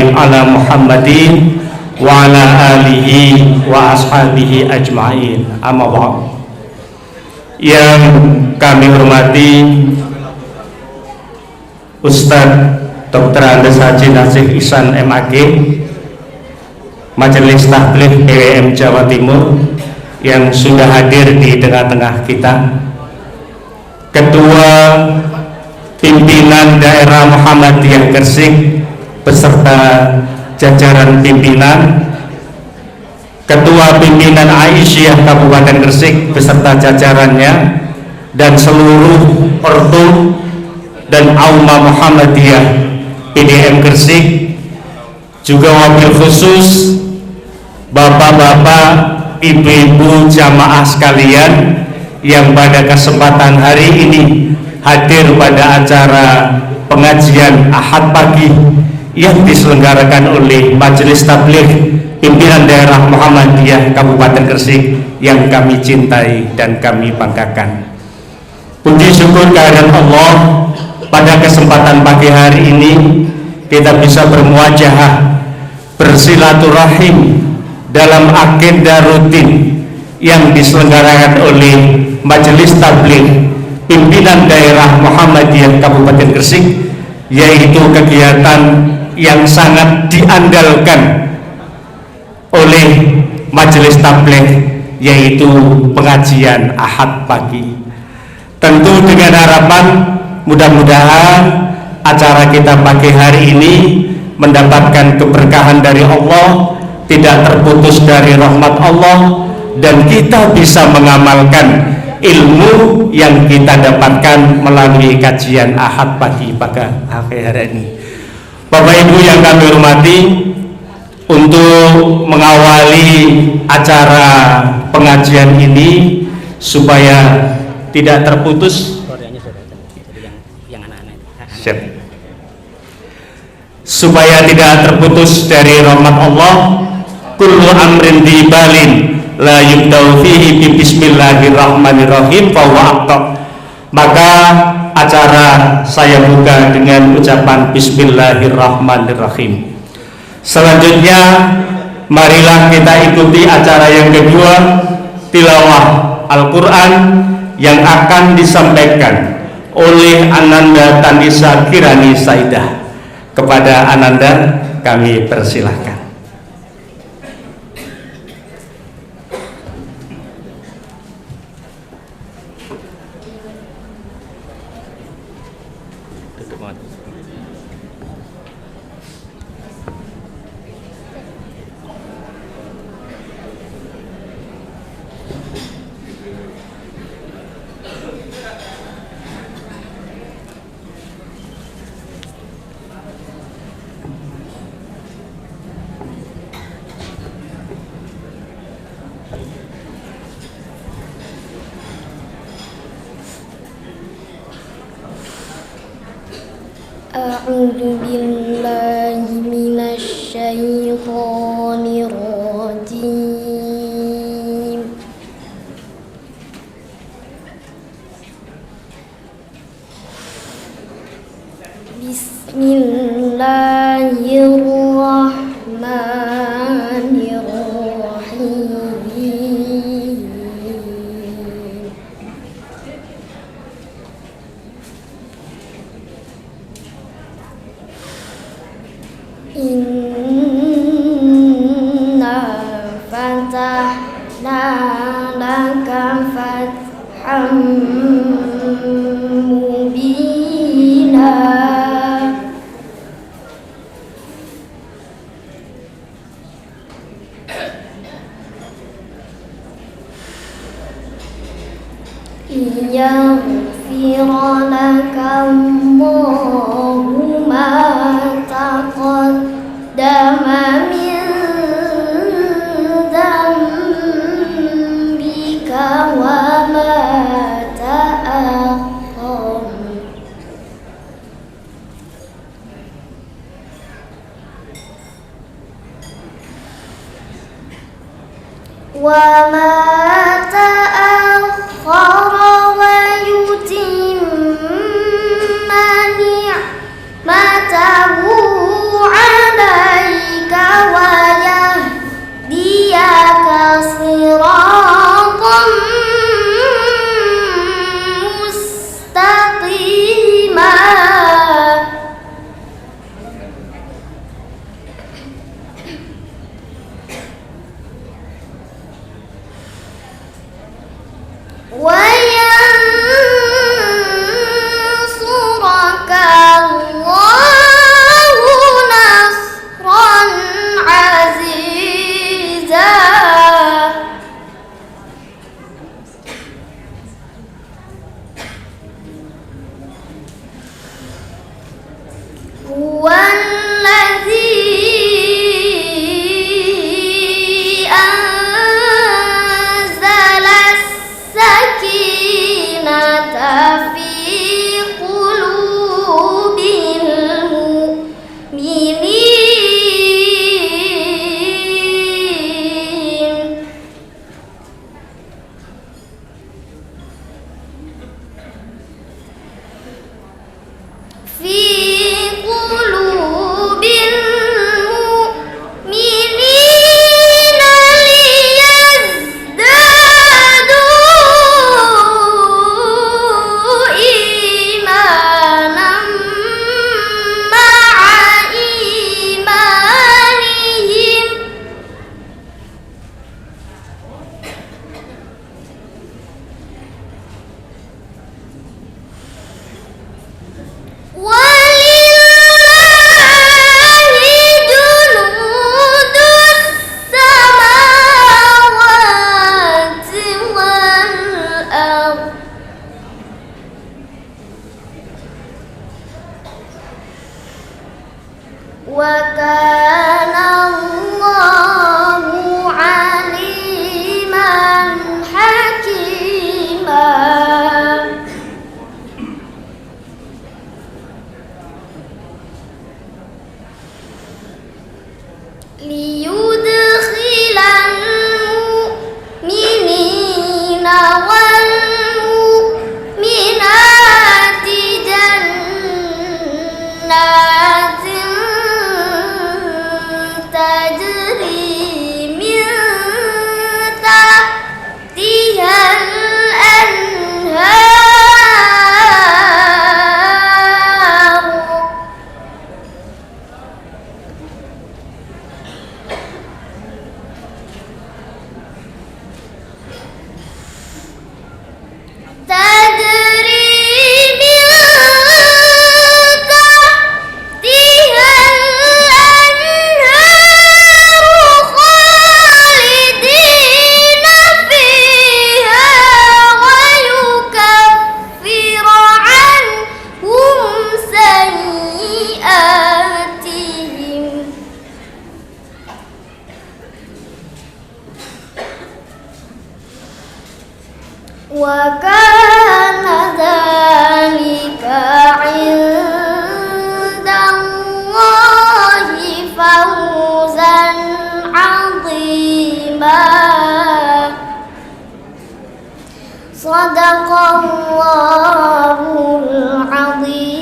barik ala Muhammadin wa ala alihi wa ashabihi ajma'in. Amma ba'd. Yang kami hormati Ustadz Dr. Andes Haji Nasih Ihsan MAG, Majelis Tahfidz PWM Jawa Timur yang sudah hadir di tengah-tengah kita, Ketua Pimpinan Daerah Muhammadiyah Gresik beserta jajaran pimpinan, Ketua Pimpinan Aisyah Kabupaten Gresik beserta jajarannya, dan seluruh ortu dan Auma Muhammadiyah PDM Gresik, juga wabil khusus bapak-bapak, ibu-ibu jamaah sekalian yang pada kesempatan hari ini hadir pada acara pengajian Ahad pagi yang diselenggarakan oleh Majelis Tabligh Pimpinan Daerah Muhammadiyah Kabupaten Gresik yang kami cintai dan kami banggakan. Puji syukur kehadirat Allah, pada kesempatan pagi hari ini kita bisa bermuajahah, bersilaturahim dalam agenda rutin yang diselenggarakan oleh Majelis Tabligh Pimpinan Daerah Muhammadiyah Kabupaten Gresik, yaitu kegiatan yang sangat diandalkan oleh Majelis Tabligh, yaitu pengajian Ahad pagi. Tentu dengan harapan mudah-mudahan acara kita pagi hari ini mendapatkan keberkahan dari Allah, tidak terputus dari rahmat Allah, dan kita bisa mengamalkan ilmu yang kita dapatkan melalui kajian Ahad pagi pada hari ini. Bapak Ibu yang kami hormati, untuk mengawali acara pengajian ini supaya tidak terputus, supaya tidak terputus dari rahmat Allah, kullu amrin dibalin la yubda'u fihi bi bismillahirrahmanirrahim fa huwa aqta. Maka acara saya buka dengan ucapan bismillahirrahmanirrahim. Selanjutnya marilah kita ikuti acara yang kedua, tilawah Al-Quran yang akan disampaikan oleh Ananda Tanisa Kirani Saidah. Kepada Ananda kami persilahkan. A'udzu billahi minasy syaithanir rajim. Bismillahirrahmanirrahim. Inna fatahna laka fatham mubina. Yaghfir laka Allahu ma taqaddama min dhanbika wa ma ta'akhkhar. Wa ma ta'akhkhara wa yutimma ni'matahu 'alaika وينصرك الله نصرا عزيزا هو الذي أنزل السكينة في قلوب المؤمنين في قلوب المؤمنين ليزدادوا إيمانا مع إيمانهم ولله جنود السماوات والأرض وكان الله عليما حكيما ليدخل المؤمنين والمؤمنات جنات تجري من تحتها الأنهار تجري من تحتها الأنهار خالدين فيها ويكفر عنهم سيئاتهم وكان ذلك عند الله فوزا عظيما صدق الله العظيم.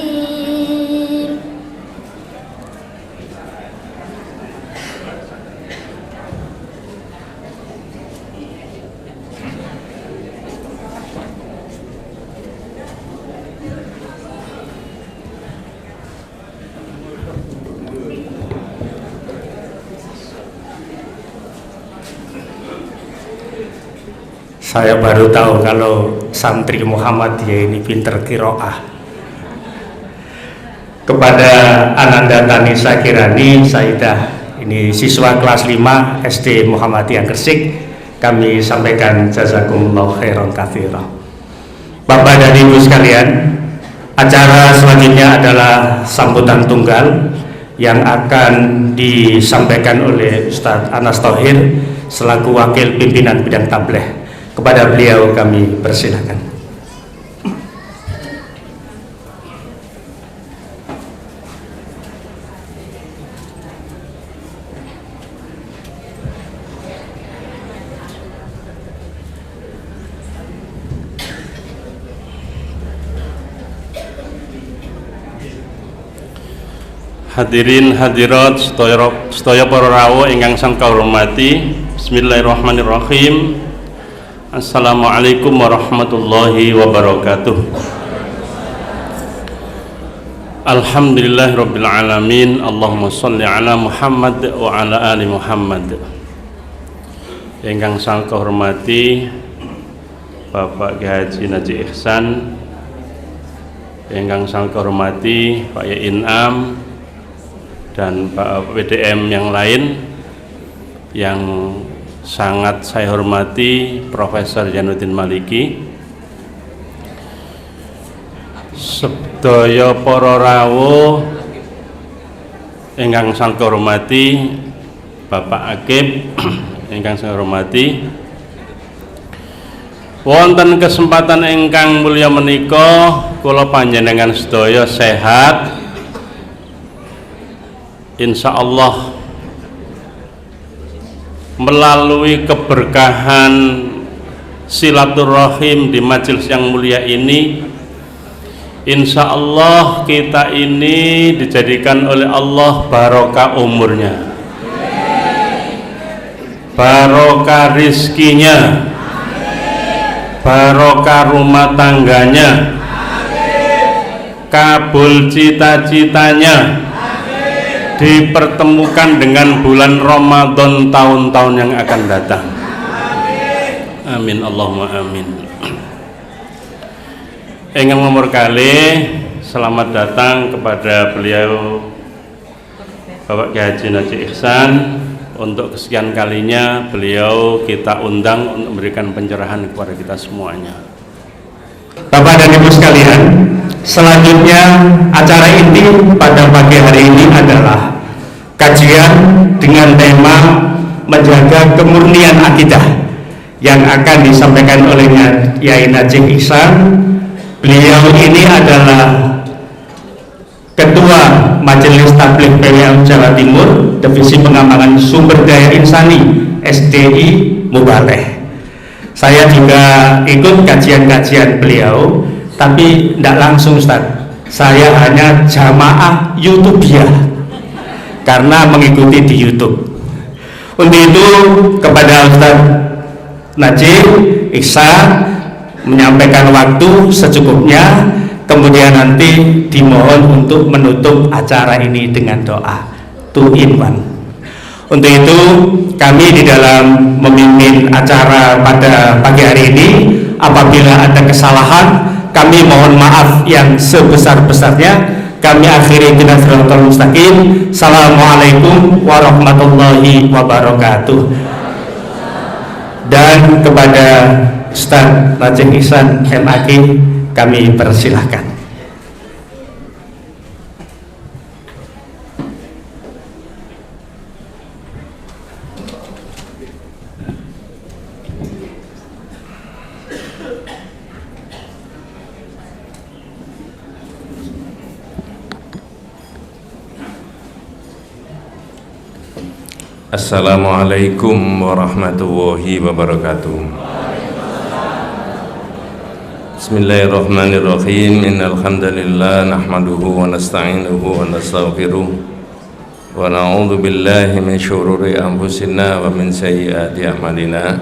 Saya baru tahu kalau santri Muhammadiyah ini pinter kiroah. Kepada Ananda Tanisa Kirani Saidah, ini siswa kelas 5 SD Muhammadiyah Gresik, kami sampaikan jazakumullah khairan katsira. Bapak dan Ibu sekalian, acara selanjutnya adalah sambutan tunggal yang akan disampaikan oleh Ustadz Anas Thohir selaku wakil pimpinan bidang tabligh. Kepada beliau kami persilakan. Hadirin hadirat sedaya para rawuh ingkang sang kahormati. Bismillahirrahmanirrahim. Assalamualaikum warahmatullahi wabarakatuh. Alhamdulillahirabbil alamin. Allahumma shalli ala Muhammad wa ala ali Muhammad. Ingkang sang kahormati Bapak Kiai Haji Najih Ihsan, ingkang sangat hormati Pak Yai Inam dan Pak PDM yang lain, yang sangat saya hormati Profesor Jainuddin Maliki, sedaya para rawuh ingkang sangat hormati Bapak Akib ingkang saya hormati, wonten kesempatan ingkang mulya menika kula panjenengan sedaya sehat insyaallah melalui keberkahan silaturahim di majelis yang mulia ini. Insya Allah kita ini dijadikan oleh Allah barokah umurnya, barokah rizkinya, barokah rumah tangganya, kabul cita-citanya, dipertemukan dengan bulan Ramadan tahun-tahun yang akan datang. Amin Allahumma amin. Ingin nomor kali selamat datang kepada beliau Bapak Kiai Haji Najih Ihsan. Untuk kesekian kalinya beliau kita undang untuk memberikan pencerahan kepada kita semuanya. Bapak dan Ibu sekalian, selanjutnya acara inti pada pagi hari ini adalah kajian dengan tema menjaga kemurnian akidah yang akan disampaikan oleh Yai Najih Ihsan. Beliau ini adalah Ketua Majelis Tabligh PWM Jawa Timur, Divisi Pengembangan Sumber Daya Insani SDI Mubaleh. Saya juga ikut kajian-kajian beliau, tapi tidak langsung Ustaz. Saya hanya jamaah YouTubiah karena mengikuti di YouTube. Untuk itu kepada Ustaz Najih Ihsan menyampaikan waktu secukupnya, kemudian nanti dimohon untuk menutup acara ini dengan doa 2 in 1. Untuk itu kami di dalam memimpin acara pada pagi hari ini, apabila ada kesalahan kami mohon maaf yang sebesar-besarnya. Kami akhiri dengan shiratal mustaqim. Assalamualaikum warahmatullahi wabarakatuh. Dan kepada Ustaz Najih Ihsan MAG kami persilahkan. Assalamualaikum warahmatullahi wabarakatuh. Bismillahirrahmanirrahim. Innal hamdalillah nahmaduhu wa nasta'inuhu wa nastaghfiruh wa na'udzu billahi min syururi anfusina wa min sayyiati a'malina.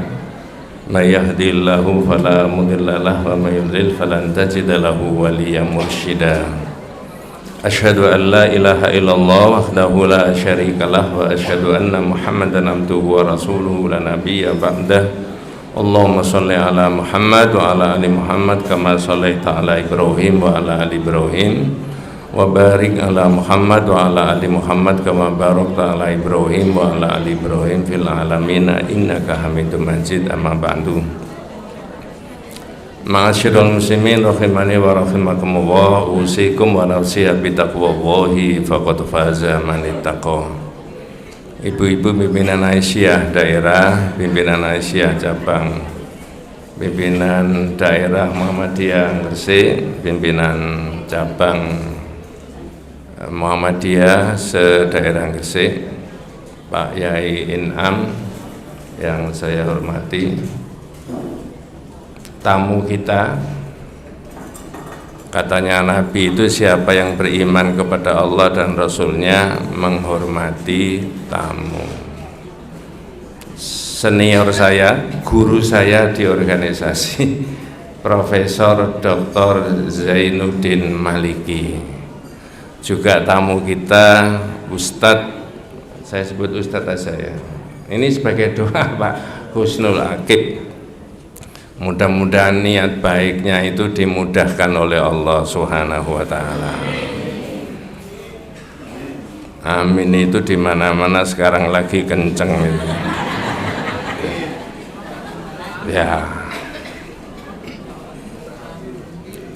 May yahdihillahu fala mudilla lahu wa may yudlil falan tajida lahu waliyyan mursyida. Asyhadu an la ilaha illallah wahdahu la syarikalah wa asyhadu anna Muhammadan abduhu wa rasuluhu la nabiyya ba'dah. Allahumma sholli ala Muhammad wa ala ali Muhammad kama shallaita ala Ibrahim wa ala ali Ibrahim wa barik ala Muhammad wa ala ali Muhammad kama barakta ala Ibrahim wa ala ali Ibrahim fil alamin innaka Hamidum Majid. Amma ba'du. Ma'asyiral muslimin rahimani wa rahimakumullah, usikum wa nafsiya bitaqwallahi faqad faza man ittaqa. Ibu-ibu pimpinan Aisyah daerah, pimpinan Aisyah cabang, pimpinan daerah Muhammadiyah Gresik, pimpinan cabang Muhammadiyah se-daerah Gresik, Pak Yai Inam yang saya hormati, tamu kita. Katanya Nabi itu siapa yang beriman kepada Allah dan Rasulnya menghormati tamu. Senior saya, guru saya di organisasi, Profesor Dr. Zainuddin Maliki. Juga tamu kita Ustadz, saya sebut Ustadz saja ya. Ini sebagai doa Pak Husnul Akib. Mudah-mudahan niat baiknya itu dimudahkan oleh Allah Subhanahu wa taala. Amin itu di mana-mana sekarang lagi kenceng itu. Ya.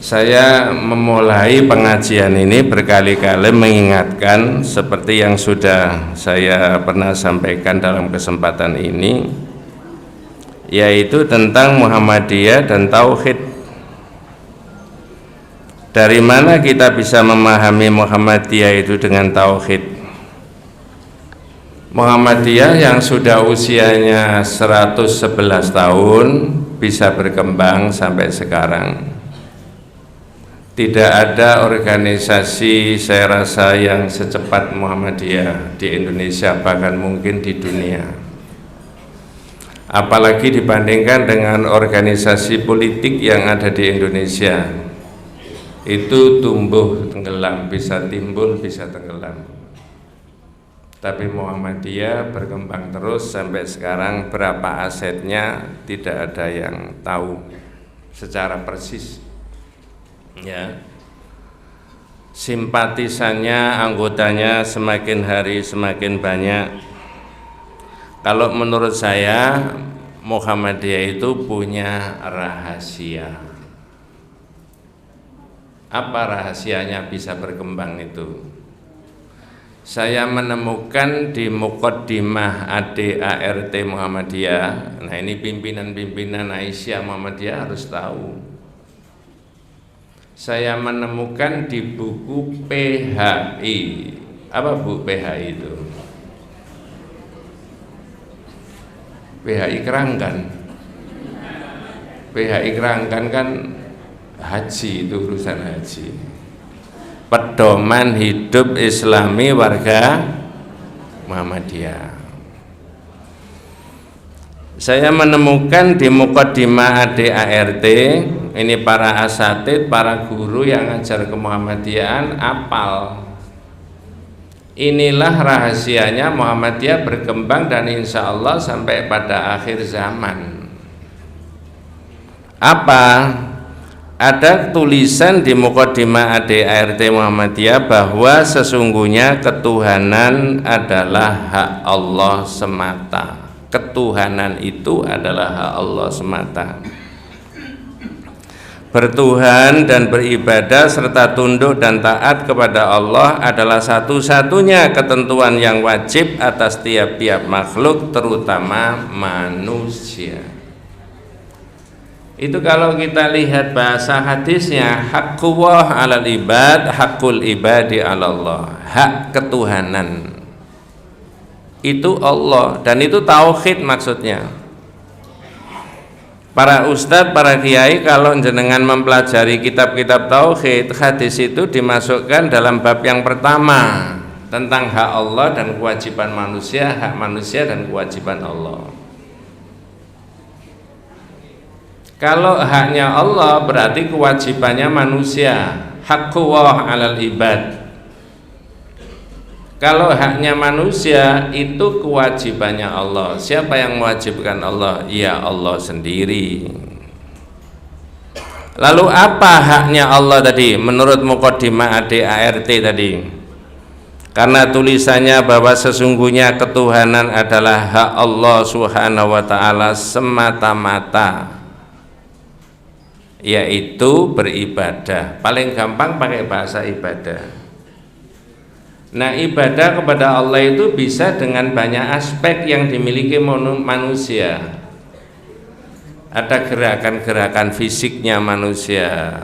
Saya memulai pengajian ini berkali-kali mengingatkan seperti yang sudah saya pernah sampaikan dalam kesempatan ini, yaitu tentang Muhammadiyah dan Tauhid. Dari mana kita bisa memahami Muhammadiyah itu dengan Tauhid? Muhammadiyah yang sudah usianya 111 tahun bisa berkembang sampai sekarang. Tidak ada organisasi saya rasa yang secepat Muhammadiyah di Indonesia, bahkan mungkin di dunia. Apalagi dibandingkan dengan organisasi politik yang ada di Indonesia. Itu tumbuh tenggelam, bisa timbul, bisa tenggelam. Tapi Muhammadiyah berkembang terus sampai sekarang. Berapa asetnya tidak ada yang tahu secara persis. Ya, simpatisannya, anggotanya semakin hari semakin banyak. Kalau menurut saya Muhammadiyah itu punya rahasia. Apa rahasianya bisa berkembang itu? Saya menemukan di Muqaddimah ADART Muhammadiyah. Nah, ini pimpinan-pimpinan Aisyah Muhammadiyah harus tahu. Saya menemukan di buku PHI. Apa bu PHI itu? PHI Keranggan. PHI Keranggan kan haji, itu urusan haji. Pedoman hidup Islami warga Muhammadiyah. Saya menemukan di Muqaddimah ADART, ini para asatid, para guru yang ngajar ke Muhammadiyahan apal. Inilah rahasianya Muhammadiyah berkembang dan insya Allah sampai pada akhir zaman. Apa? Ada tulisan di Muqaddimah ADART Muhammadiyah bahwa sesungguhnya ketuhanan adalah hak Allah semata. Ketuhanan itu adalah hak Allah semata. Bertuhan dan beribadah serta tunduk dan taat kepada Allah adalah satu-satunya ketentuan yang wajib atas tiap-tiap makhluk, terutama manusia. Itu kalau kita lihat bahasa hadisnya, haqqullah 'alal ibad, haqqul ibadi 'alallah. Hak ketuhanan itu Allah, dan itu tauhid maksudnya. Para ustadz, para kiai kalau jenengan mempelajari kitab-kitab tauhid, hadis itu dimasukkan dalam bab yang pertama tentang hak Allah dan kewajiban manusia, hak manusia dan kewajiban Allah. Kalau haknya Allah berarti kewajibannya manusia, haqqullah 'alal ibad. Kalau haknya manusia itu kewajibannya Allah. Siapa yang mewajibkan Allah? Ya Allah sendiri. Lalu apa haknya Allah tadi menurut Muqaddimah ADART tadi? Karena tulisannya bahwa sesungguhnya ketuhanan adalah hak Allah Subhanahu wa ta'ala semata-mata, yaitu beribadah. Paling gampang pakai bahasa ibadah. Nah, ibadah kepada Allah itu bisa dengan banyak aspek yang dimiliki manusia. Ada gerakan-gerakan fisiknya manusia,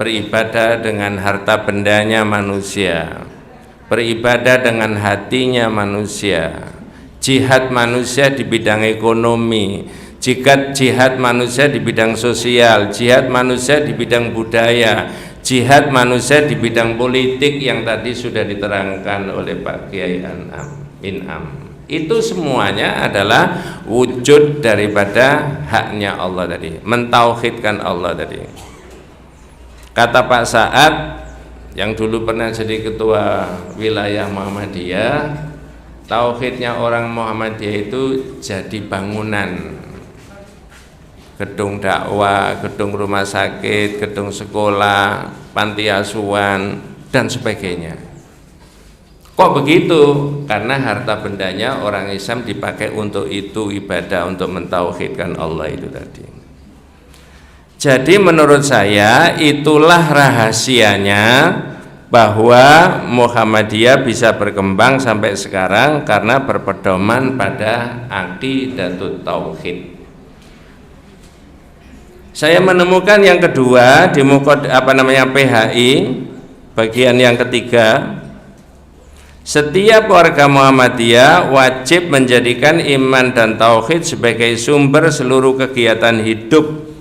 beribadah dengan harta bendanya manusia, beribadah dengan hatinya manusia, jihad manusia di bidang ekonomi, jihad manusia di bidang sosial, jihad manusia di bidang budaya, jihad manusia di bidang politik yang tadi sudah diterangkan oleh Pak Kiai In'am. Itu semuanya adalah wujud daripada haknya Allah tadi, mentauhidkan Allah tadi. Kata Pak Sa'ad yang dulu pernah jadi ketua wilayah Muhammadiyah, tauhidnya orang Muhammadiyah itu jadi bangunan. gedung dakwah, gedung rumah sakit, gedung sekolah, panti asuhan, dan sebagainya. Kok begitu? Karena harta bendanya orang Islam dipakai untuk itu, ibadah, untuk mentauhidkan Allah itu tadi. Jadi menurut saya itulah rahasianya bahwa Muhammadiyah bisa berkembang sampai sekarang karena berpedoman pada aqidatut tauhid. Saya menemukan yang kedua di PHI bagian yang ketiga, setiap warga Muhammadiyah wajib menjadikan iman dan tauhid sebagai sumber seluruh kegiatan hidup.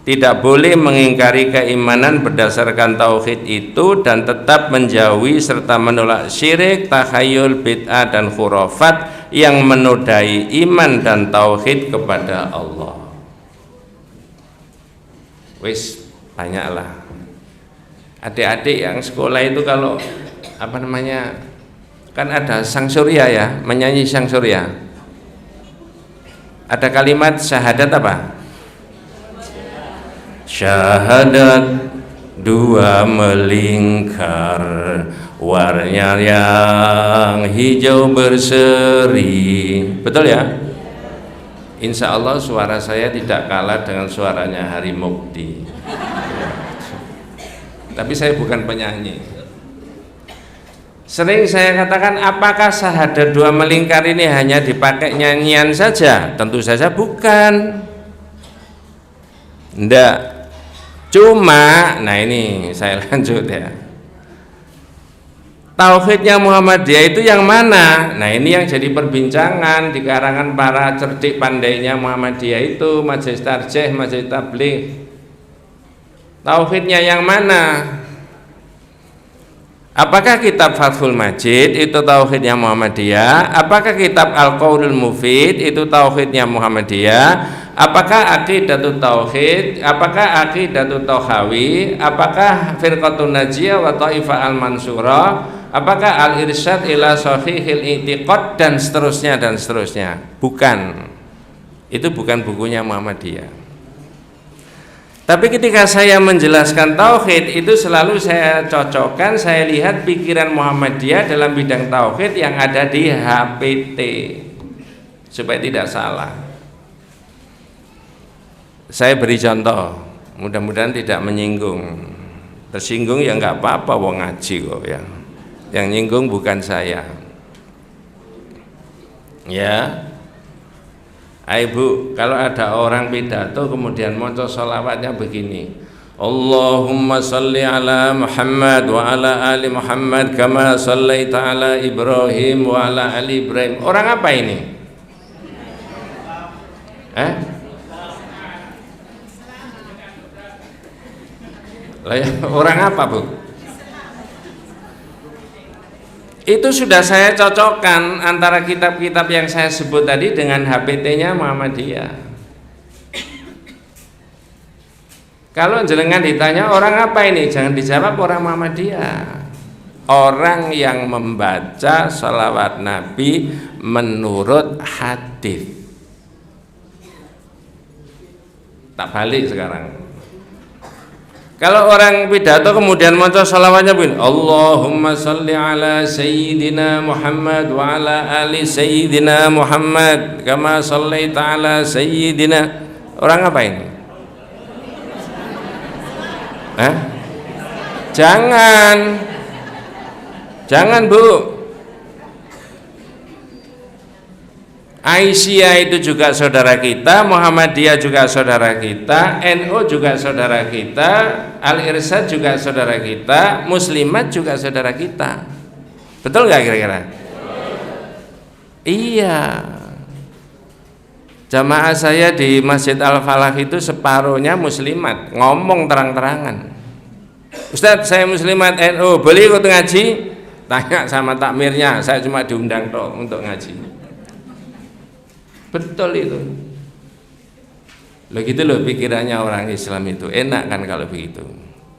Tidak boleh mengingkari keimanan berdasarkan tauhid itu dan tetap menjauhi serta menolak syirik, takhayul, bid'ah dan khurafat yang menodai iman dan tauhid kepada Allah. Wis banyaklah adik-adik yang sekolah itu kalau kan ada sang surya ya, menyanyi sang surya. Ada kalimat syahadat apa? Syahadat dua melingkar, warna yang hijau berseri. Betul ya? Insya Allah suara saya tidak kalah dengan suaranya Hari Mukti. Tapi saya bukan penyanyi. Sering saya katakan, apakah syahadat dua melingkar ini hanya dipakai nyanyian saja? Tentu saja bukan. Ndak. Cuma, nah ini saya lanjut ya. Tauhidnya Muhammadiyah itu yang mana? Nah ini yang jadi perbincangan di karangan para cerdik pandainya Muhammadiyah itu, Majelis Tarjih, Majelis Tabligh. Tauhidnya yang mana? Apakah kitab Fathul Majid itu tauhidnya Muhammadiyah? Apakah kitab Al-Qaulul Mufid itu tauhidnya Muhammadiyah? Apakah aqidatut tauhid? Apakah aqidatut tauhawi? Apakah firqatun najiyah wa taifah al-mansurah? Apakah al-irsyad ila sahihil i'tiqad dan seterusnya dan seterusnya? Bukan. Itu bukan bukunya Muhammadiyah. Tapi ketika saya menjelaskan tauhid itu selalu saya cocokkan, saya lihat pikiran Muhammadiyah dalam bidang tauhid yang ada di HPT supaya tidak salah. Saya beri contoh, mudah-mudahan tidak menyinggung. Tersinggung ya nggak apa-apa, wong ngaji kok ya. Yang nyinggung bukan saya. Ya. Ayo Bu, kalau ada orang pidato kemudian maca sholawatnya begini. Allahumma salli ala Muhammad wa ala ali Muhammad kama sallaita ala Ibrahim wa ala ali Ibrahim. Orang apa ini? Orang apa Bu? Itu sudah saya cocokkan antara kitab-kitab yang saya sebut tadi dengan HPT-nya Muhammadiyah. Kalau jenengan ditanya orang apa ini, jangan dijawab orang Muhammadiyah. Orang yang membaca sholawat Nabi menurut hadis. Tak balik sekarang. Kalau orang pidato kemudian maca sholawatnya begini, Allahumma sholli ala Sayyidina Muhammad wa ala ali Sayyidina Muhammad kama shallaita ala Sayyidina. Orang apa ini? Jangan Bu. Aisyah itu juga saudara kita, Muhammadiyah juga saudara kita, NU juga saudara kita, Al-Irsyad juga saudara kita, Muslimat juga saudara kita. Betul nggak kira-kira? Iya. Jamaah saya di Masjid Al-Falah itu separuhnya Muslimat, ngomong terang-terangan. Ustadz, saya Muslimat NU, boleh ikut ngaji? Tanya sama takmirnya, saya cuma diundang toh untuk ngaji. Betul itu. Loh gitu loh pikirannya orang Islam itu. Enak kan kalau begitu.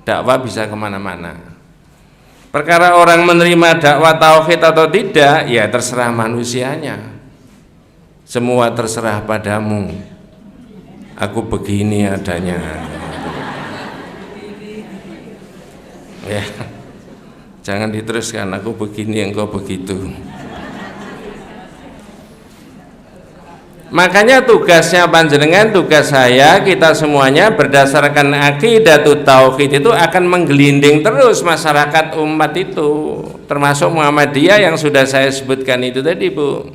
Dakwah bisa kemana-mana. Perkara orang menerima dakwah tauhid atau tidak, ya terserah manusianya. Semua terserah padamu. aku begini adanya. Ya, jangan diteruskan, aku begini engkau begitu. Makanya tugasnya panjenengan, tugas saya, kita semuanya berdasarkan aqidatut tauhid itu akan menggelinding terus masyarakat umat itu, termasuk Muhammadiyah yang sudah saya sebutkan itu tadi, Bu.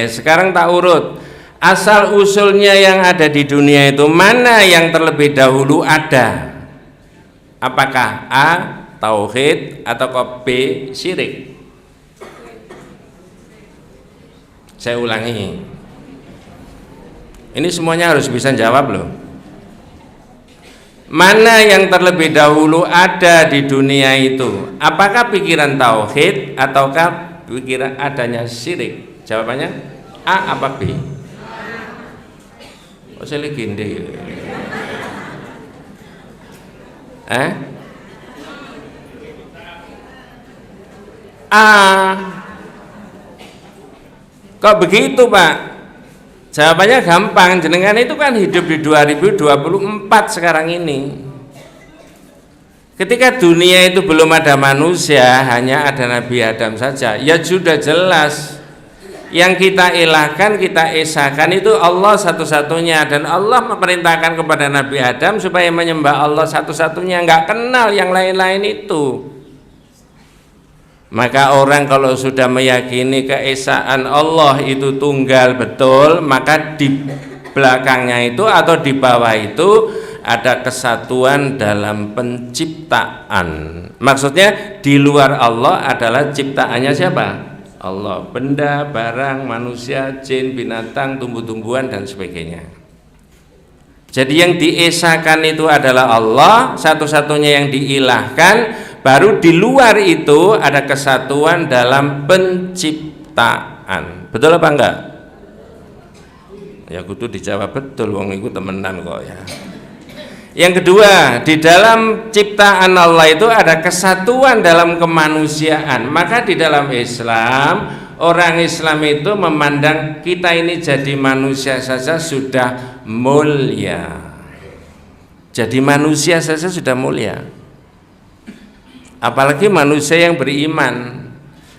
Sekarang tak urut asal usulnya yang ada di dunia itu, mana yang terlebih dahulu ada? Apakah A. tauhid atau B. syirik? Saya ulangi, ini semuanya harus bisa jawab loh. Mana yang terlebih dahulu ada di dunia itu? Apakah pikiran tauhid ataukah pikiran adanya syirik? Jawabannya A apa B? Oh, saya legende. A. Kok begitu, Pak? Jawabannya gampang, jenengan itu kan hidup di 2024 sekarang ini. Ketika dunia itu belum ada manusia, hanya ada Nabi Adam saja, ya sudah jelas yang kita ilahkan, kita esahkan itu Allah satu-satunya, dan Allah memerintahkan kepada Nabi Adam supaya menyembah Allah satu-satunya, nggak kenal yang lain-lain itu. Maka orang kalau sudah meyakini keesaan Allah itu tunggal betul, maka di belakangnya itu atau di bawah itu ada kesatuan dalam penciptaan. Maksudnya di luar Allah adalah ciptaannya siapa? Allah, benda, barang, manusia, jin, binatang, tumbuh-tumbuhan dan sebagainya. Jadi yang diesakan itu adalah Allah, satu-satunya yang diilahkan. Baru di luar itu ada kesatuan dalam penciptaan. Betul apa enggak? Ya kudu dijawab betul, wong iku temenan kok ya. Yang kedua, di dalam ciptaan Allah itu ada kesatuan dalam kemanusiaan. Maka di dalam Islam, orang Islam itu memandang kita ini jadi manusia saja sudah mulia. Jadi manusia saja sudah mulia. Apalagi manusia yang beriman,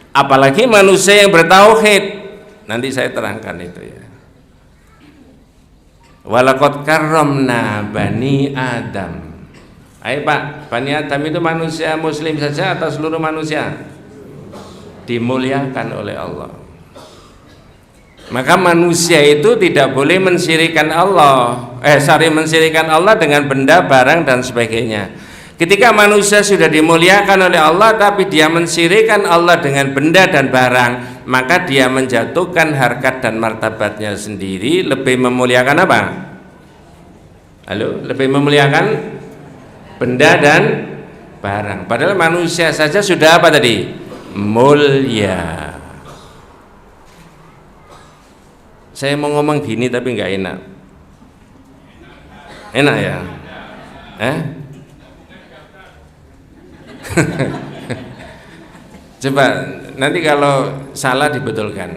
apalagi manusia yang bertauhid. Nanti saya terangkan itu ya. Walaqad karramna bani Adam. Ayo Pak, bani Adam itu manusia muslim saja atau seluruh manusia? Dimuliakan oleh Allah. Maka manusia itu tidak boleh mensyirikan Allah, mensyirikan Allah dengan benda, barang dan sebagainya. Ketika manusia sudah dimuliakan oleh Allah tapi dia mensyirikan Allah dengan benda dan barang, maka dia menjatuhkan harkat dan martabatnya sendiri. Lebih memuliakan apa? Halo, lebih memuliakan benda dan barang. Padahal manusia saja sudah apa tadi? Mulia. Saya mau ngomong gini tapi nggak enak. Enak ya? Coba nanti kalau salah dibetulkan.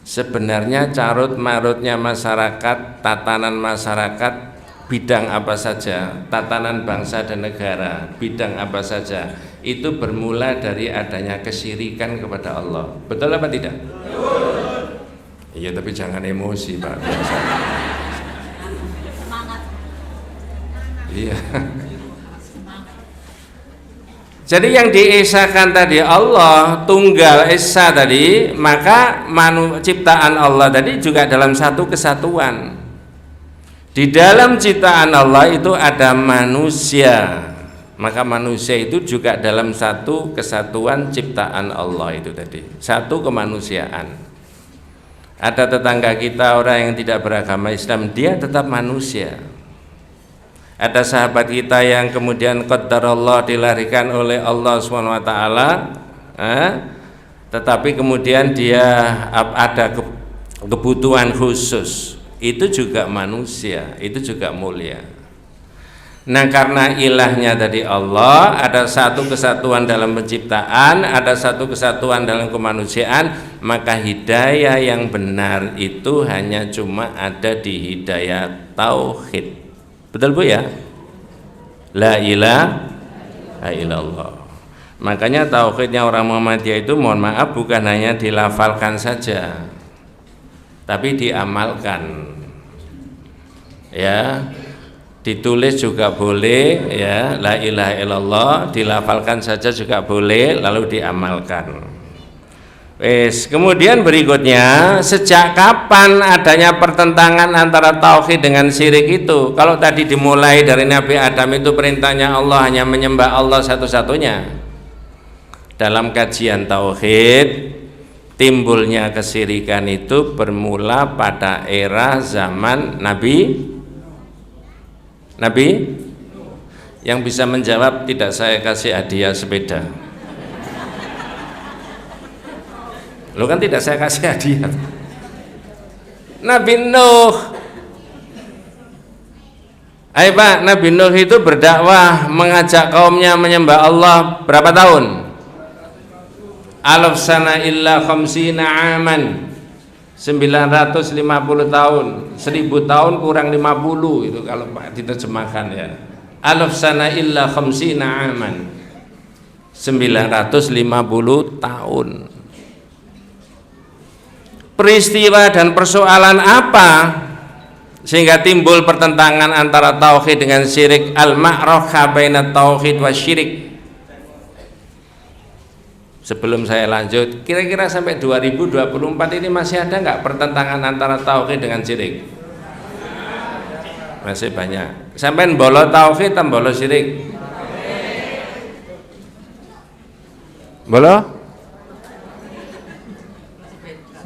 Sebenarnya carut marutnya masyarakat, tatanan masyarakat bidang apa saja, tatanan bangsa dan negara bidang apa saja, itu bermula dari adanya kesyirikan kepada Allah. Betul apa tidak? Iya, tapi jangan emosi Pak. Iya. Jadi yang diesakan tadi Allah tunggal esa tadi, maka ciptaan Allah tadi juga dalam satu kesatuan. Di dalam ciptaan Allah itu ada manusia, maka manusia itu juga dalam satu kesatuan ciptaan Allah itu tadi, satu kemanusiaan. Ada tetangga kita orang yang tidak beragama Islam, dia tetap manusia. Ada sahabat kita yang kemudian qadarullah dilahirkan oleh Allah SWT, tetapi kemudian dia ada kebutuhan khusus, itu juga manusia, itu juga mulia. Nah, karena ilahnya dari Allah, ada satu kesatuan dalam penciptaan, ada satu kesatuan dalam kemanusiaan, maka hidayah yang benar itu hanya cuma ada di hidayah tauhid. Betul Bu ya? La ilaha illallah. Makanya tauhidnya orang Muhammadiyah itu, mohon maaf, bukan hanya dilafalkan saja, tapi diamalkan. Ya, ditulis juga boleh, ya, la ilaha illallah, dilafalkan saja juga boleh, lalu diamalkan. Kemudian berikutnya, sejak kapan adanya pertentangan antara tauhid dengan syirik itu? Kalau tadi dimulai dari Nabi Adam itu perintahnya Allah hanya menyembah Allah satu-satunya. Dalam kajian tauhid, timbulnya kesyirikan itu bermula pada era zaman Nabi. Yang bisa menjawab tidak saya kasih hadiah sepeda. Lo kan tidak saya kasih hadiah. Nabi Nuh. Ayo Pak, Nabi Nuh itu berdakwah mengajak kaumnya menyembah Allah berapa tahun? Alaf sana illa khamsina aman. 950 tahun, 1000 tahun kurang 50 itu kalau Pak diterjemahkan ya. Alaf sana illa khamsina aman. 950 tahun. Peristiwa dan persoalan apa sehingga timbul pertentangan antara tauhid dengan syirik? Al-ma'rakah baina tauhid wa syirik. Sebelum saya lanjut, kira-kira sampai 2024 ini masih ada nggak pertentangan antara tauhid dengan syirik? Masih banyak. Sampai bolo tauhid atau bolo syirik?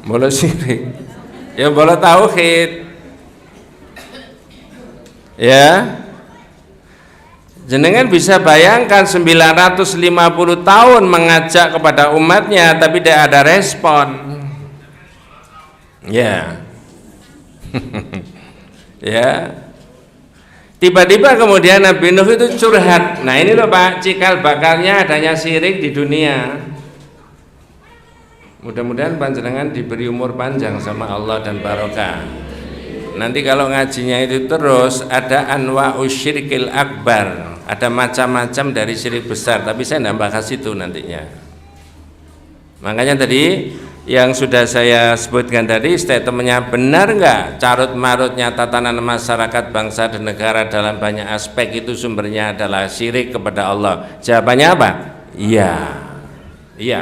Bolo syirik. Ya bolo tauhid. Ya. Jenengan bisa bayangkan 950 tahun mengajak kepada umatnya tapi tidak ada respon. Ya. Ya. Tiba-tiba kemudian Nabi Nuh itu curhat. Nah ini loh Pak, cikal bakalnya adanya syirik di dunia. Mudah-mudahan panjenengan diberi umur panjang sama Allah dan barokah. Nanti kalau ngajinya itu terus ada anwa'u syirkil akbar, ada macam-macam dari syirik besar, tapi saya tidak bahas itu nantinya. Makanya tadi yang sudah saya sebutkan tadi, statementnya benar nggak carut marutnya tatanan masyarakat bangsa dan negara dalam banyak aspek itu sumbernya adalah syirik kepada Allah? Jawabannya apa? Iya.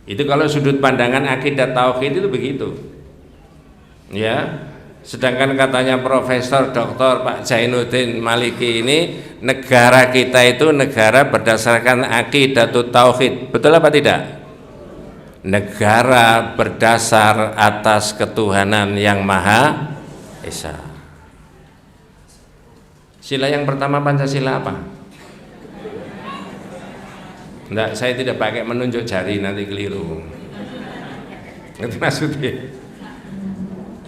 Itu kalau sudut pandangan akidah tauhid itu begitu. Ya, sedangkan katanya Profesor Dr. Pak Zainuddin Maliki ini, negara kita itu negara berdasarkan akidatut tauhid. Betul apa tidak? Negara berdasar atas ketuhanan yang Maha Esa. Sila yang pertama Pancasila apa? Enggak, saya tidak pakai menunjuk jari, nanti keliru. Itu maksudnya.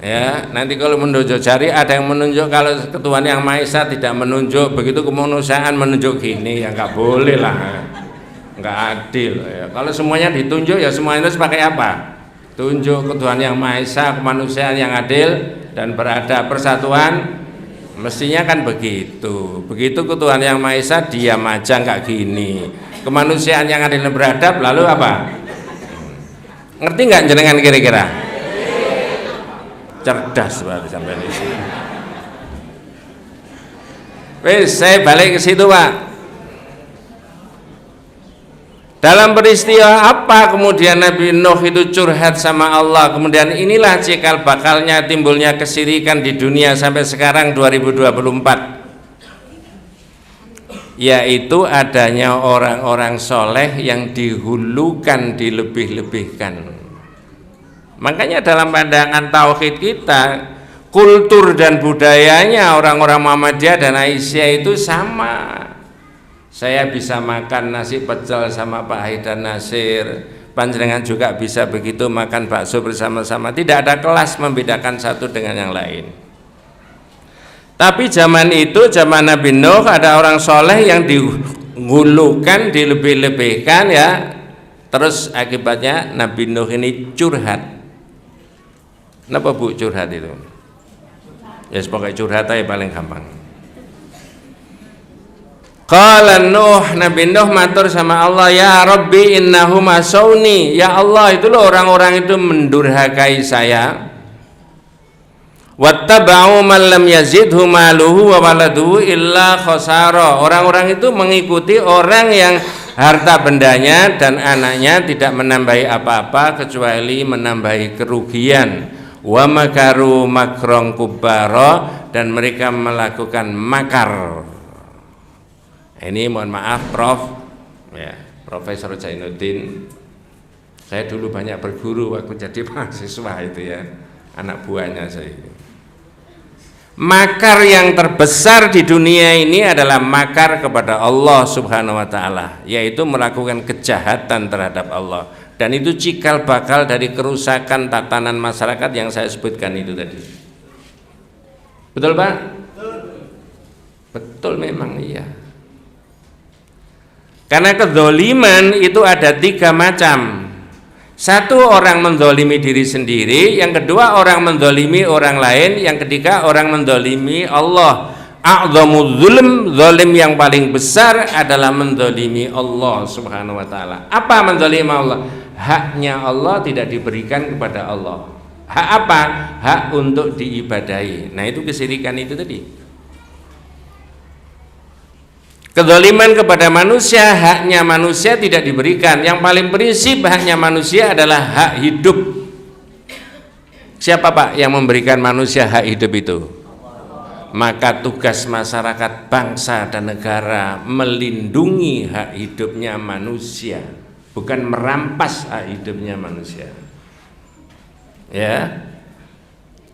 Ya, nanti kalau menunjuk jari ada yang menunjuk kalau ketuhanan yang Maha Esa tidak menunjuk, begitu kemanusiaan menunjuk gini, ya nggak boleh lah, nggak adil. Ya. Kalau semuanya ditunjuk ya semuanya itu pakai apa? Tunjuk ketuhanan yang Maha Esa, kemanusiaan yang adil dan beradab, persatuan, mestinya kan begitu. Begitu ketuhanan yang Maha Esa diam aja nggak gini, kemanusiaan yang adil dan beradab lalu apa? Ngerti nggak jenengan kira-kira? Cerdas berarti sampai ini. Wes, saya balik ke situ Pak. Dalam peristiwa apa kemudian Nabi Nuh itu curhat sama Allah, kemudian inilah cikal bakalnya timbulnya kesyirikan di dunia sampai sekarang 2024, yaitu adanya orang-orang soleh yang dihulukan, dilebih-lebihkan. Makanya dalam pandangan tauhid kita, kultur dan budayanya orang-orang Muhammadiyah dan Aisyah itu sama. Saya bisa makan nasi pecel sama Pak Haidar Nasir, panjenengan juga bisa begitu makan bakso bersama-sama. Tidak ada kelas membedakan satu dengan yang lain. Tapi zaman itu, zaman Nabi Nuh, ada orang soleh yang digulukan, dilebih-lebihkan ya. Terus akibatnya Nabi Nuh ini curhat. Kenapa Bu curhat itu? Ya sebagai curhat aja paling gampang. Qala Nuh, Nabi Nuh matur sama Allah, ya Rabbi innahum asawni. Ya Allah, itu loh orang-orang itu mendurhakai saya. Wattaba'u man lam yazidhu maluhu wa waladuhu illa khasara. Orang-orang itu mengikuti orang yang harta bendanya dan anaknya tidak menambahi apa-apa kecuali menambahi kerugian. Wa makaru makron kubara, dan mereka melakukan makar. Ini mohon maaf Prof ya, Profesor Zainuddin, saya dulu banyak berguru waktu jadi mahasiswa itu ya, anak buahnya saya. Makar yang terbesar di dunia ini adalah makar kepada Allah Subhanahu wa Ta'ala, yaitu melakukan kejahatan terhadap Allah, dan itu cikal bakal dari kerusakan tatanan masyarakat yang saya sebutkan itu tadi. Betul Pak? Betul memang iya. Karena kedzoliman itu ada 3 macam. Satu, orang mendolimi diri sendiri. Yang kedua, orang mendolimi orang lain. Yang ketiga, orang mendolimi Allah. A'dhamul zulm, zalim yang paling besar adalah mendolimi Allah Subhanahu wa Ta'ala. Apa mendolimi Allah? Haknya Allah tidak diberikan kepada Allah. Hak apa? Hak untuk diibadahi. Nah itu kesyirikan itu tadi. Kedzaliman kepada manusia, haknya manusia tidak diberikan. Yang paling prinsip haknya manusia adalah hak hidup. Siapa Pak yang memberikan manusia hak hidup itu? Maka tugas masyarakat, bangsa dan negara melindungi hak hidupnya manusia, bukan merampas hak hidupnya manusia. Ya.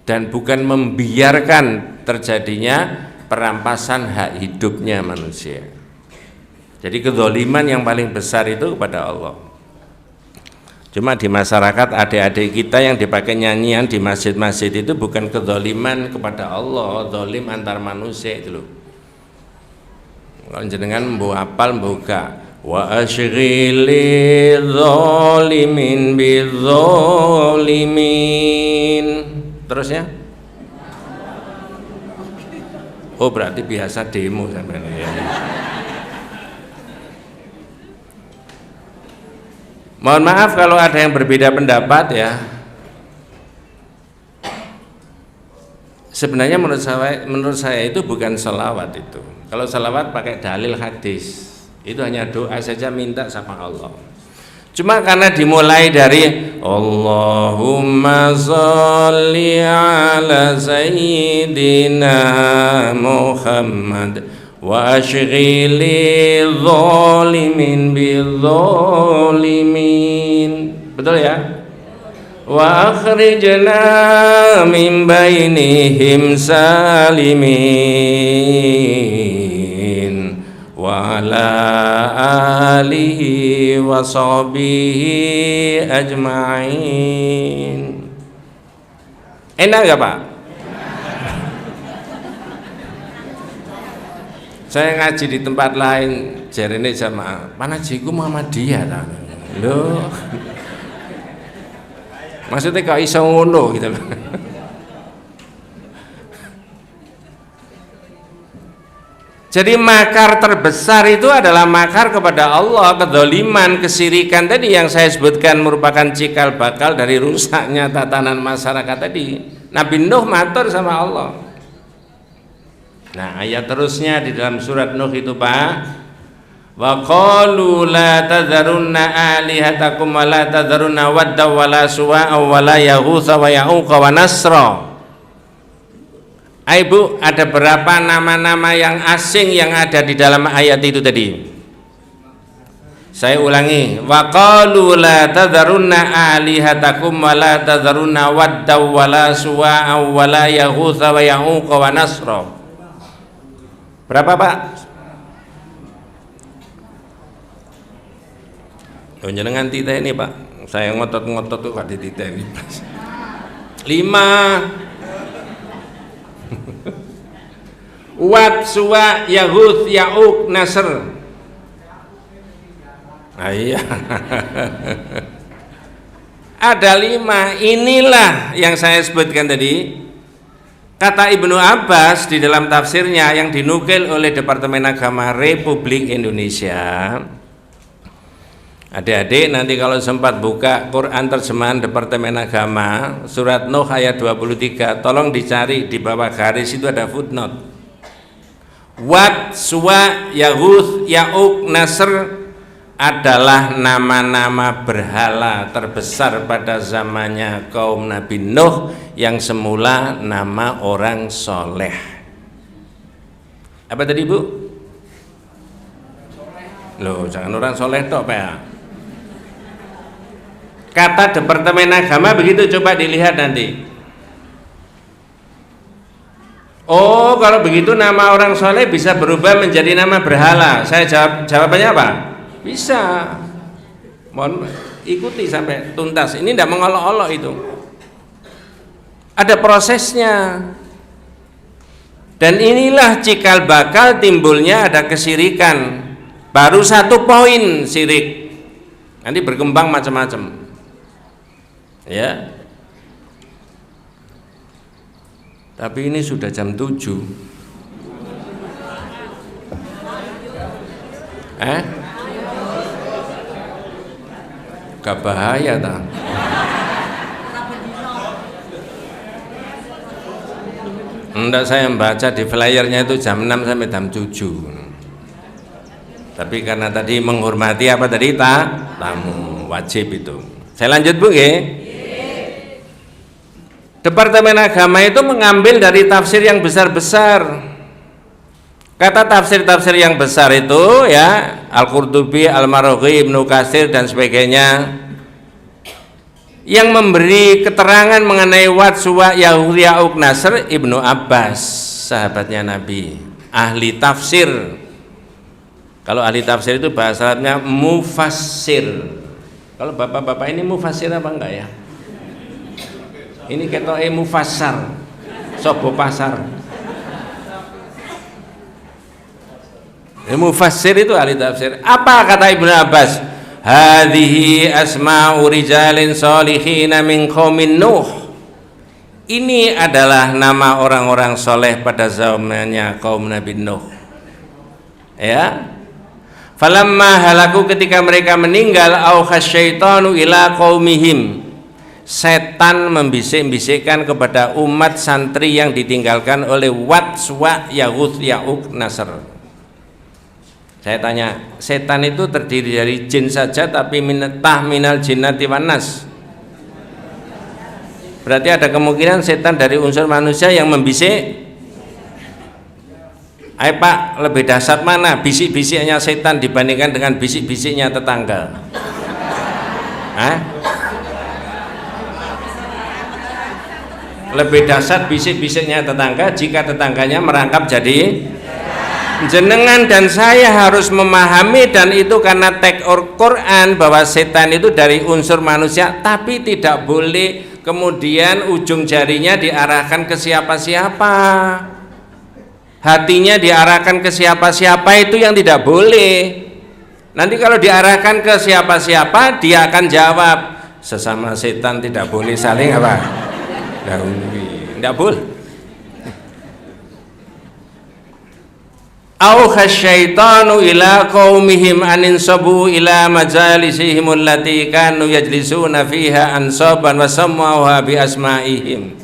Dan bukan membiarkan terjadinya perampasan hak hidupnya manusia. Jadi kedzaliman yang paling besar itu kepada Allah. Cuma di masyarakat adik-adik kita yang dipakai nyanyian di masjid-masjid itu bukan kedzaliman kepada Allah, zalim antar manusia itu loh. Kalau jenengan mbo apal mbo gak, wa asyghili zalimin bidzalimin. Terusnya oh berarti biasa demo sampean ya. Mohon maaf kalau ada yang berbeda pendapat ya. Sebenarnya menurut saya itu bukan selawat itu. Kalau selawat pakai dalil hadis, itu hanya doa saja minta sama Allah. Cuma karena dimulai dari Allahumma sholli ala sayyidina Muhammad wa asyghili zalimin bidzalimin. Betul ya? Wa akhrijna min bainihim salimin wa ala alihi wa sahbihi ajma'in. Enak gak Pak? Saya ngaji di tempat lain, jarene jamaah, panajiku Muhammadiyah ta. Loh. Maksudnya kok iso ngono gitu loh. Jadi makar terbesar itu adalah makar kepada Allah, kedzaliman, kesyirikan tadi yang saya sebutkan merupakan cikal bakal dari rusaknya tatanan masyarakat tadi. Nabi Nuh matur sama Allah. Nah, ayat terusnya di dalam surat Nuh itu Pak, wa qalu la tadharunna alihatakum wa la tadharunna wadda wa la suwa'a wa la yaghutsa wa ya'uqa wa nasra. Ibu, ada berapa nama-nama yang asing yang ada di dalam ayat itu tadi? Saya ulangi, wa qalu la tadharunna alihatakum wa la tadharunna wadda wa la suwa'a wa la yaghutsa wa ya'uqa wa nasra. Berapa Pak? Jenengan tita ini Pak, saya ngotot-ngotot tuh gak ditita ini 5. Wad, Suwa, Yahud, Ya'uq, Nasr. Nah, iya. Ada 5. Inilah yang saya sebutkan tadi. Kata Ibnu Abbas di dalam tafsirnya yang dinukil oleh Departemen Agama Republik Indonesia. Adik-adik nanti kalau sempat buka Quran terjemahan Departemen Agama surat Nuh ayat 23, tolong dicari di bawah garis itu ada footnote. Wad, Suwa, Yahud, Ya'uq, Nasr adalah nama-nama berhala terbesar pada zamannya kaum Nabi Nuh yang semula nama orang soleh. Apa tadi Bu? Loh, jangan orang soleh toh Pak. Kata Departemen Agama begitu, coba dilihat nanti. Oh, kalau begitu nama orang soleh bisa berubah menjadi nama berhala. Saya jawabannya apa? Bisa. Mohon ikuti sampai tuntas. Ini tidak mengolok-olok itu. Ada prosesnya. Dan inilah cikal bakal timbulnya ada kesirikan. Baru 1 poin sirik. Nanti berkembang macam-macam. Ya. Tapi ini sudah jam 7. Gak bahaya tak? Enggak, saya membaca di flyernya itu jam 6 sampai jam 7. Tapi karena tadi menghormati apa tadi tamu wajib itu. Saya lanjut Bu ya. Departemen Agama itu mengambil dari tafsir yang besar-besar. Kata tafsir-tafsir yang besar itu ya, Al-Qurtubi, Al-Maraghi, Ibnu Katsir dan sebagainya, yang memberi keterangan mengenai Wad, Suwa, Yahud, Ya'uq, Nasr, Ibnu Abbas, sahabatnya Nabi, ahli tafsir. Kalau ahli tafsir itu bahasa Arabnya mufassir. Kalau bapak-bapak ini mufassir apa enggak ya? Ini ketoke mufassar, sobo pasar. Mufassir itu ahli tafsir. Apa kata Ibnu Abbas? Hadhihi asma'u rijalin sholihin min qaumin Nuh. Ini adalah nama orang-orang soleh pada zamannya kaum Nabi Nuh. Ya. Falamma halaku, ketika mereka meninggal, auhas syaitanu ila qaumihim. Setan membisik-bisikkan kepada umat santri yang ditinggalkan oleh Wad, Suwa, Yahud, Ya'uq, Nasr. Saya tanya, setan itu terdiri dari jin saja tapi minal jinnati wan nas. Berarti ada kemungkinan setan dari unsur manusia yang membisik. Ayo Pak, lebih dahsyat mana bisik-bisiknya setan dibandingkan dengan bisik-bisiknya tetangga? Lebih dahsyat bisik-bisiknya tetangga jika tetangganya merangkap jadi jenengan dan saya harus memahami, dan itu karena teks Quran bahwa setan itu dari unsur manusia, tapi tidak boleh kemudian ujung jarinya diarahkan ke siapa-siapa, hatinya diarahkan ke siapa-siapa, itu yang tidak boleh. Nanti kalau diarahkan ke siapa-siapa dia akan jawab, sesama setan tidak boleh saling apa? Dahului, tidak boleh. Auha syaitanu ila qaumihim aninsabu ila majalisihim allati kanu yajlisuna fiha ansaban wa sammauha bi asma'ihim.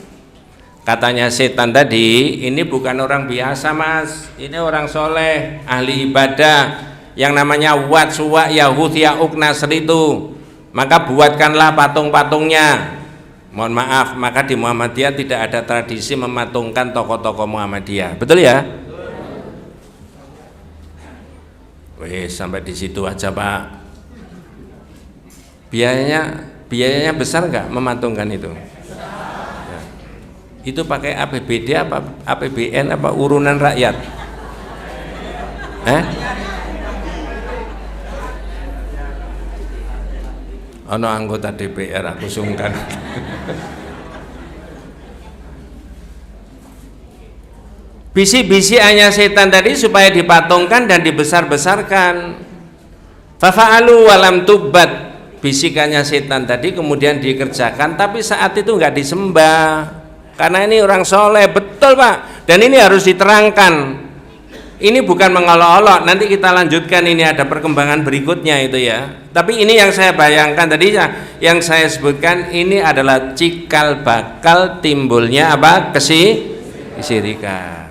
Katanya setan tadi, ini bukan orang biasa Mas, ini orang soleh, ahli ibadah yang namanya Wad, Suwa, Yahud, Ya'uq, Nasr itu. Maka buatkanlah patung-patungnya. Mohon maaf, maka di Muhammadiyah tidak ada tradisi mematungkan tokoh-tokoh Muhammadiyah. Betul ya? Wih, sampai di situ aja Pak. Biayanya besar nggak mematungkan itu? Ya. Itu pakai APBD apa APBN apa urunan rakyat? Ono anggota DPR aku sungkan. Bisi-bisiannya setan tadi supaya dipatungkan dan dibesar-besarkan. Fafa'alu walam tubat, bisikannya setan tadi kemudian dikerjakan, tapi saat itu nggak disembah karena ini orang soleh. Betul Pak, dan ini harus diterangkan. Ini bukan mengolok-olok, nanti kita lanjutkan, ini ada perkembangan berikutnya itu ya. Tapi ini yang saya bayangkan tadi, yang saya sebutkan ini adalah cikal bakal timbulnya apa? Kesyirikan.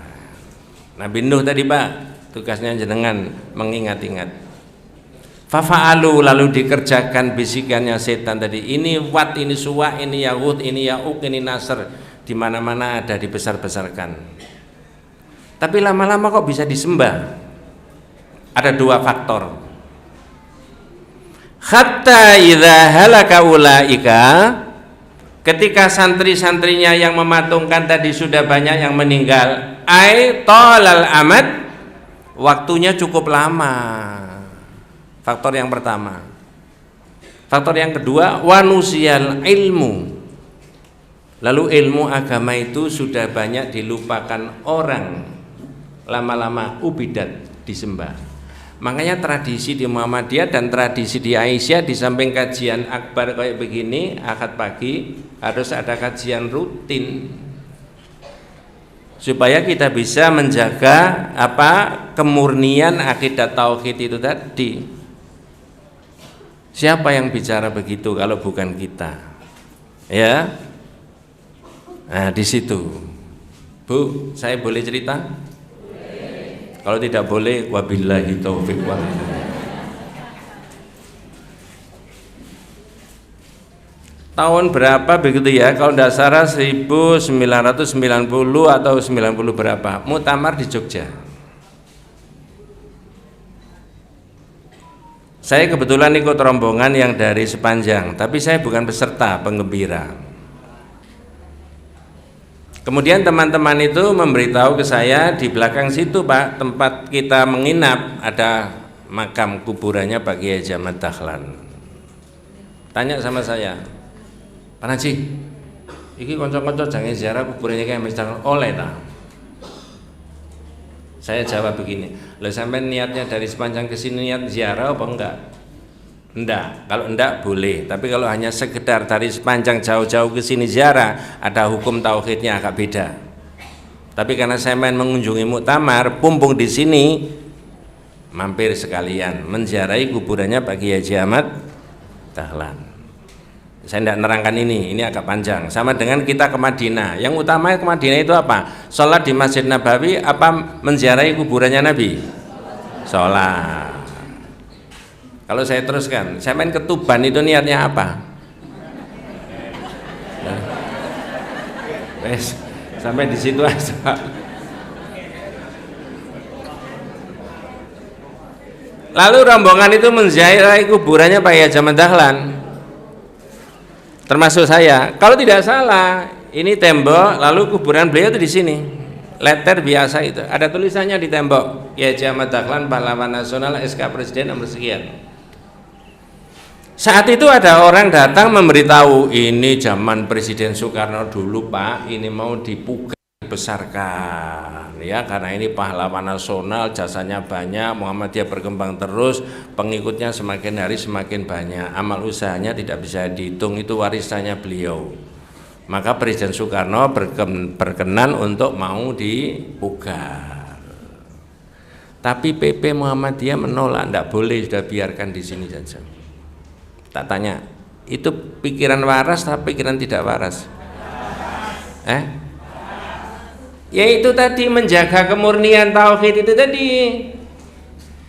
Nabi Nuh tadi Pak, tugasnya jenengan mengingat-ingat. Fafa'alu, lalu dikerjakan bisikannya setan tadi. Ini Wat, ini Suwa, ini Yahud, ini Ya'uq, ini Nasr, di mana-mana ada dibesar-besarkan. Tapi lama-lama kok bisa disembah? Ada dua faktor. Hatta idza halaka ulaika, ketika santri-santrinya yang mematungkan tadi sudah banyak yang meninggal, ai talal amad, waktunya cukup lama. Faktor yang pertama. Faktor yang kedua, wanusial ilmu, lalu ilmu agama itu sudah banyak dilupakan orang. Lama-lama ubidat, disembah. Makanya tradisi di Muhammadiyah dan tradisi di Aisyah, di samping kajian akbar kayak begini akad pagi, harus ada kajian rutin supaya kita bisa menjaga kemurnian akidah tauhid itu tadi. Siapa yang bicara begitu kalau bukan kita? Ya. Nah, di situ. Bu, saya boleh cerita? Kalau tidak boleh, wabillahi taufiq wal hidayah. Tahun berapa begitu ya? Kalau tidak salah 1990 atau 90 berapa? Muktamar di Jogja. Saya kebetulan ikut rombongan yang dari Sepanjang, tapi saya bukan peserta, penggembira. Kemudian teman-teman itu memberitahu ke saya, di belakang situ Pak, tempat kita menginap, ada makam kuburannya Pak Kiai Haji Ahmad Dahlan. Tanya sama saya, Pak Haji, iki konco-konco jangan ziarah kuburannya Kiai Ahmad Dahlan, oleh tak? Saya jawab begini, lo sampai niatnya dari Sepanjang ke sini niat ziarah apa enggak? Enggak, kalau enggak boleh, tapi kalau hanya sekedar dari Sepanjang jauh-jauh ke sini ziarah, ada hukum tauhidnya agak beda. Tapi karena saya main mengunjungi muktamar, pumpung di sini, mampir sekalian menziarahi kuburannya Pak Kiai Haji Ahmad Dahlan. Saya tidak nerangkan ini agak panjang. Sama dengan kita ke Madinah, yang utama ke Madinah itu apa? Sholat di Masjid Nabawi apa menziarahi kuburannya Nabi? Sholat. Kalau saya teruskan, saya main ke Tuban itu niatnya apa? Sampai di situ aja. Lalu rombongan itu menziarahi kuburannya Pak Kiai Haji Ahmad Dahlan, termasuk saya. Kalau tidak salah, ini tembok, lalu kuburan beliau itu di sini. Letter biasa itu, ada tulisannya di tembok, Kiai Haji Ahmad Dahlan, pahlawan nasional, SK Presiden nomor sekian. Saat itu ada orang datang memberitahu, ini zaman Presiden Soekarno dulu Pak, ini mau dipugar, dibesarkan ya, karena ini pahlawan nasional, jasanya banyak, Muhammadiyah berkembang terus, pengikutnya semakin hari semakin banyak, amal usahanya tidak bisa dihitung, itu warisannya beliau. Maka Presiden Soekarno berkenan untuk mau dipugar. Tapi PP Muhammadiyah menolak, tidak boleh, sudah biarkan di sini saja. Tak tanya, itu pikiran waras atau pikiran tidak waras? Ya itu tadi, menjaga kemurnian tauhid itu tadi.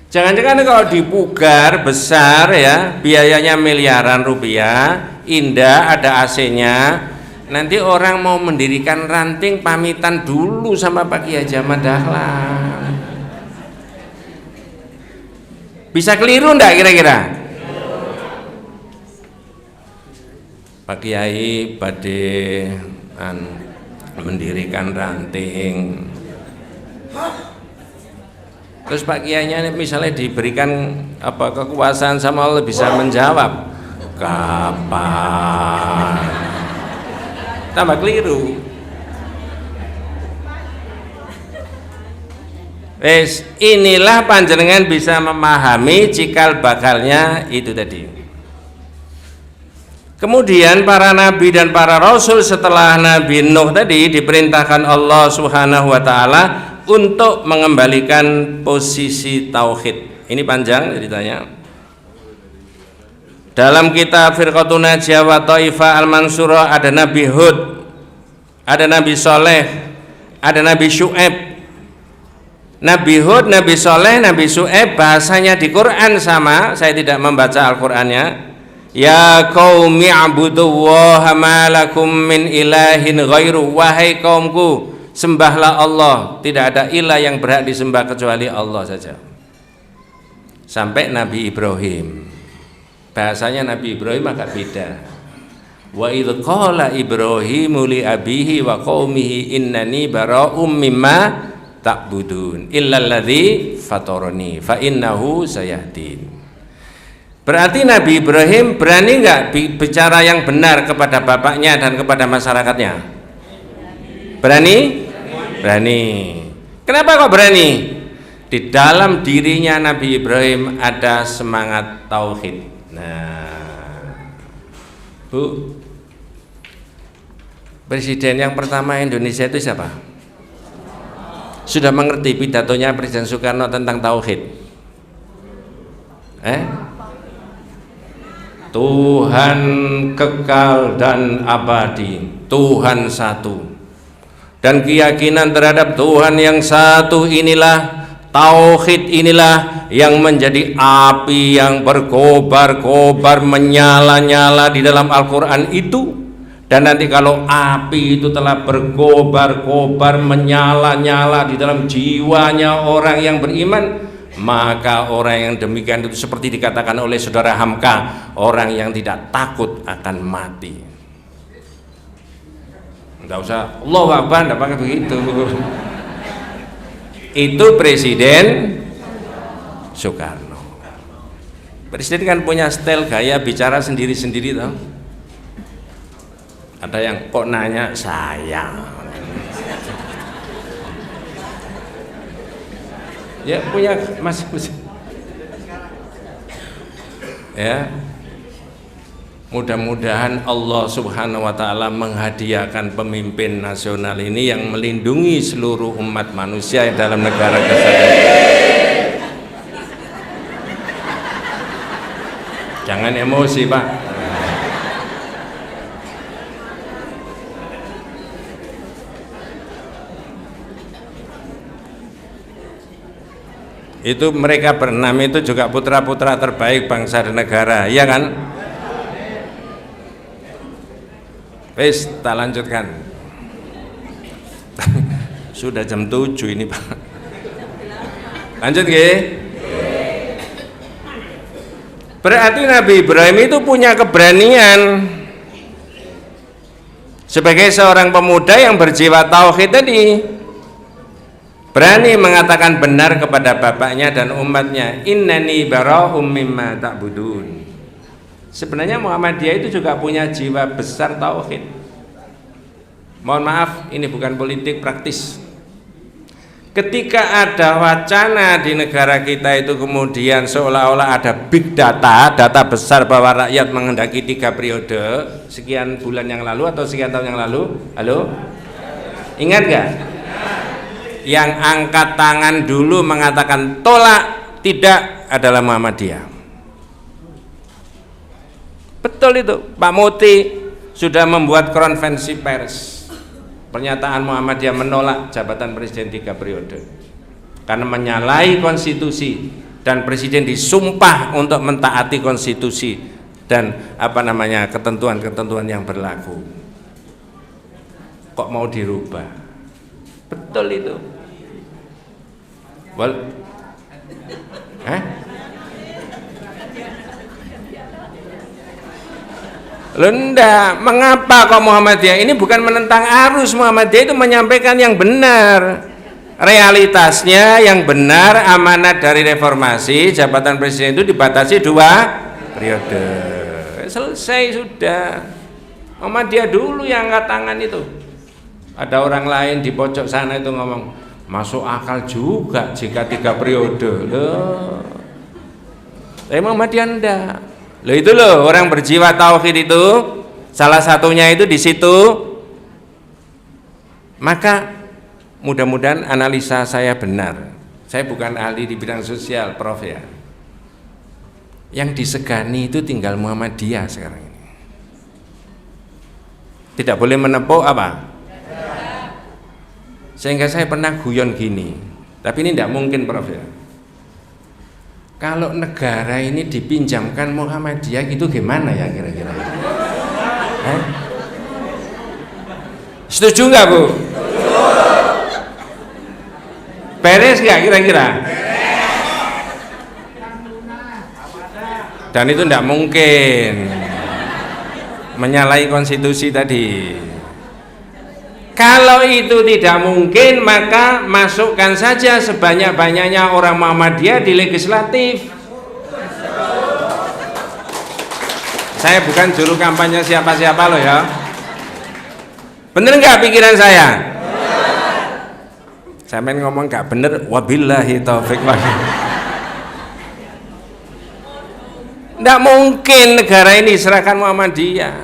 Jangan-jangan kalau dipugar besar ya, biayanya miliaran rupiah, indah, ada AC-nya, nanti orang mau mendirikan ranting pamitan dulu sama Pak Kiai Haji Ahmad Dahlan. Bisa keliru enggak kira-kira? Pak Kiai badhe mendirikan ranting, terus Pak Kiainya misalnya diberikan kekuasaan sama Allah, bisa menjawab kapan? Tambah keliru. Wes, inilah panjenengan bisa memahami cikal bakalnya itu tadi. Kemudian para nabi dan para rasul setelah Nabi Nuh tadi diperintahkan Allah Subhanahu wa taala untuk mengembalikan posisi tauhid. Ini panjang ceritanya. Dalam kitab Firqatun Najiyah wa Thaifah Al-Mansurah ada Nabi Hud, ada Nabi Soleh, ada Nabi Syu'aib. Nabi Hud, Nabi Soleh, Nabi Syu'aib bahasanya di Quran sama. Saya tidak membaca Al-Qur'annya. Ya qaumi abudullaha ma lakum min ilahin ghairu. Wahai kaumku, sembahlah Allah, tidak ada ilah yang berhak disembah kecuali Allah saja. Sampai Nabi Ibrahim, bahasanya Nabi Ibrahim agak beda. Wa idh qala Ibrahimu li abihi wa qaumihi innani bara'um mimma ta'budun illalladzi fatarani fa innahu sayahdin. Berarti Nabi Ibrahim berani enggak bicara yang benar kepada bapaknya dan kepada masyarakatnya? Berani? Berani. Kenapa kok berani? Di dalam dirinya Nabi Ibrahim ada semangat tauhid. Nah, Bu, presiden yang pertama Indonesia itu siapa? Sudah mengerti pidatonya Presiden Soekarno tentang tauhid? Tuhan kekal dan abadi, Tuhan satu, dan keyakinan terhadap Tuhan yang satu inilah, tauhid inilah yang menjadi api yang berkobar-kobar, menyala-nyala di dalam Al-Quran itu. Dan nanti kalau api itu telah berkobar-kobar, menyala-nyala di dalam jiwanya orang yang beriman, maka orang yang demikian itu seperti dikatakan oleh saudara Hamka, orang yang tidak takut akan mati. Enggak usah Allahu Akbar, enggak pakai begitu. Itu Presiden Soekarno. Presiden kan punya style gaya bicara sendiri-sendiri toh. Ada yang kok nanya saya. Ya punya mas ya, mudah-mudahan Allah Subhanahu wa taala menghadiahkan pemimpin nasional ini yang melindungi seluruh umat manusia dalam negara kesatuan. Jangan emosi, Pak. Itu mereka berenam itu juga putra-putra terbaik bangsa dan negara, ya kan? Wes, tak lanjutkan. Sudah jam 7 ini, Pak. Lanjut nggih? Berarti Nabi Ibrahim itu punya keberanian sebagai seorang pemuda yang berjiwa tauhid tadi. Berani mengatakan benar kepada bapaknya dan umatnya, innani bara'um mimma ta'budun. Sebenarnya Muhammadiyah itu juga punya jiwa besar tauhid. Mohon maaf, ini bukan politik, praktis. Ketika ada wacana di negara kita itu kemudian seolah-olah ada big data, data besar bahwa rakyat menghendaki 3 periode sekian bulan yang lalu atau sekian tahun yang lalu. Halo? Ingat gak? Yang angkat tangan dulu mengatakan tolak tidak adalah Muhammadiyah. Betul itu. Pak Muti sudah membuat konferensi pers, pernyataan Muhammadiyah menolak jabatan presiden 3 periode karena menyalahi konstitusi, dan presiden disumpah untuk mentaati konstitusi dan ketentuan-ketentuan yang berlaku. Kok mau dirubah? Betul itu. Lenda, mengapa kok Muhammadiyah ini bukan menentang arus? Muhammadiyah itu menyampaikan yang benar, realitasnya yang benar. Amanat dari reformasi, jabatan presiden itu dibatasi 2 periode. Selesai sudah. Muhammadiyah dulu yang angkat tangan itu. Ada orang lain di pojok sana itu ngomong, Masuk akal juga jika 3 periode. Loh. Muhammadiyah enggak. Loh itu loh orang berjiwa tauhid itu salah satunya itu di situ. Maka mudah-mudahan analisa saya benar. Saya bukan ahli di bidang sosial, Prof ya. Yang disegani itu tinggal Muhammadiyah sekarang ini. Tidak boleh menepuk apa? Sehingga saya pernah guyon gini. Tapi ini tidak mungkin, Prof ya. Kalau negara ini dipinjamkan Muhammadiyah itu gimana ya kira-kira? Setuju nggak Bu? Beres nggak kira-kira? Dan itu tidak mungkin menyalahi konstitusi tadi. Kalau itu tidak mungkin, maka masukkan saja sebanyak-banyaknya orang Muhammadiyah di legislatif. Saya bukan juru kampanye siapa-siapa loh ya. Bener nggak pikiran saya? Saya main ngomong nggak bener, wabillahi taufik walhidayah. Nggak mungkin negara ini serahkan Muhammadiyah.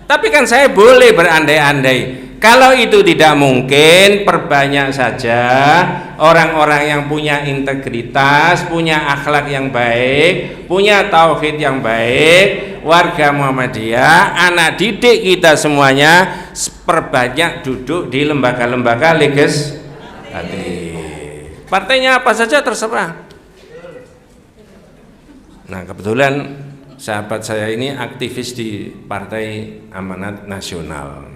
Tapi kan saya boleh berandai-andai. Kalau itu tidak mungkin, perbanyak saja orang-orang yang punya integritas, punya akhlak yang baik, punya tauhid yang baik, warga Muhammadiyah, anak didik kita semuanya, perbanyak duduk di lembaga-lembaga legislatif. Partainya apa saja terserah. Nah kebetulan sahabat saya ini aktivis di Partai Amanat Nasional.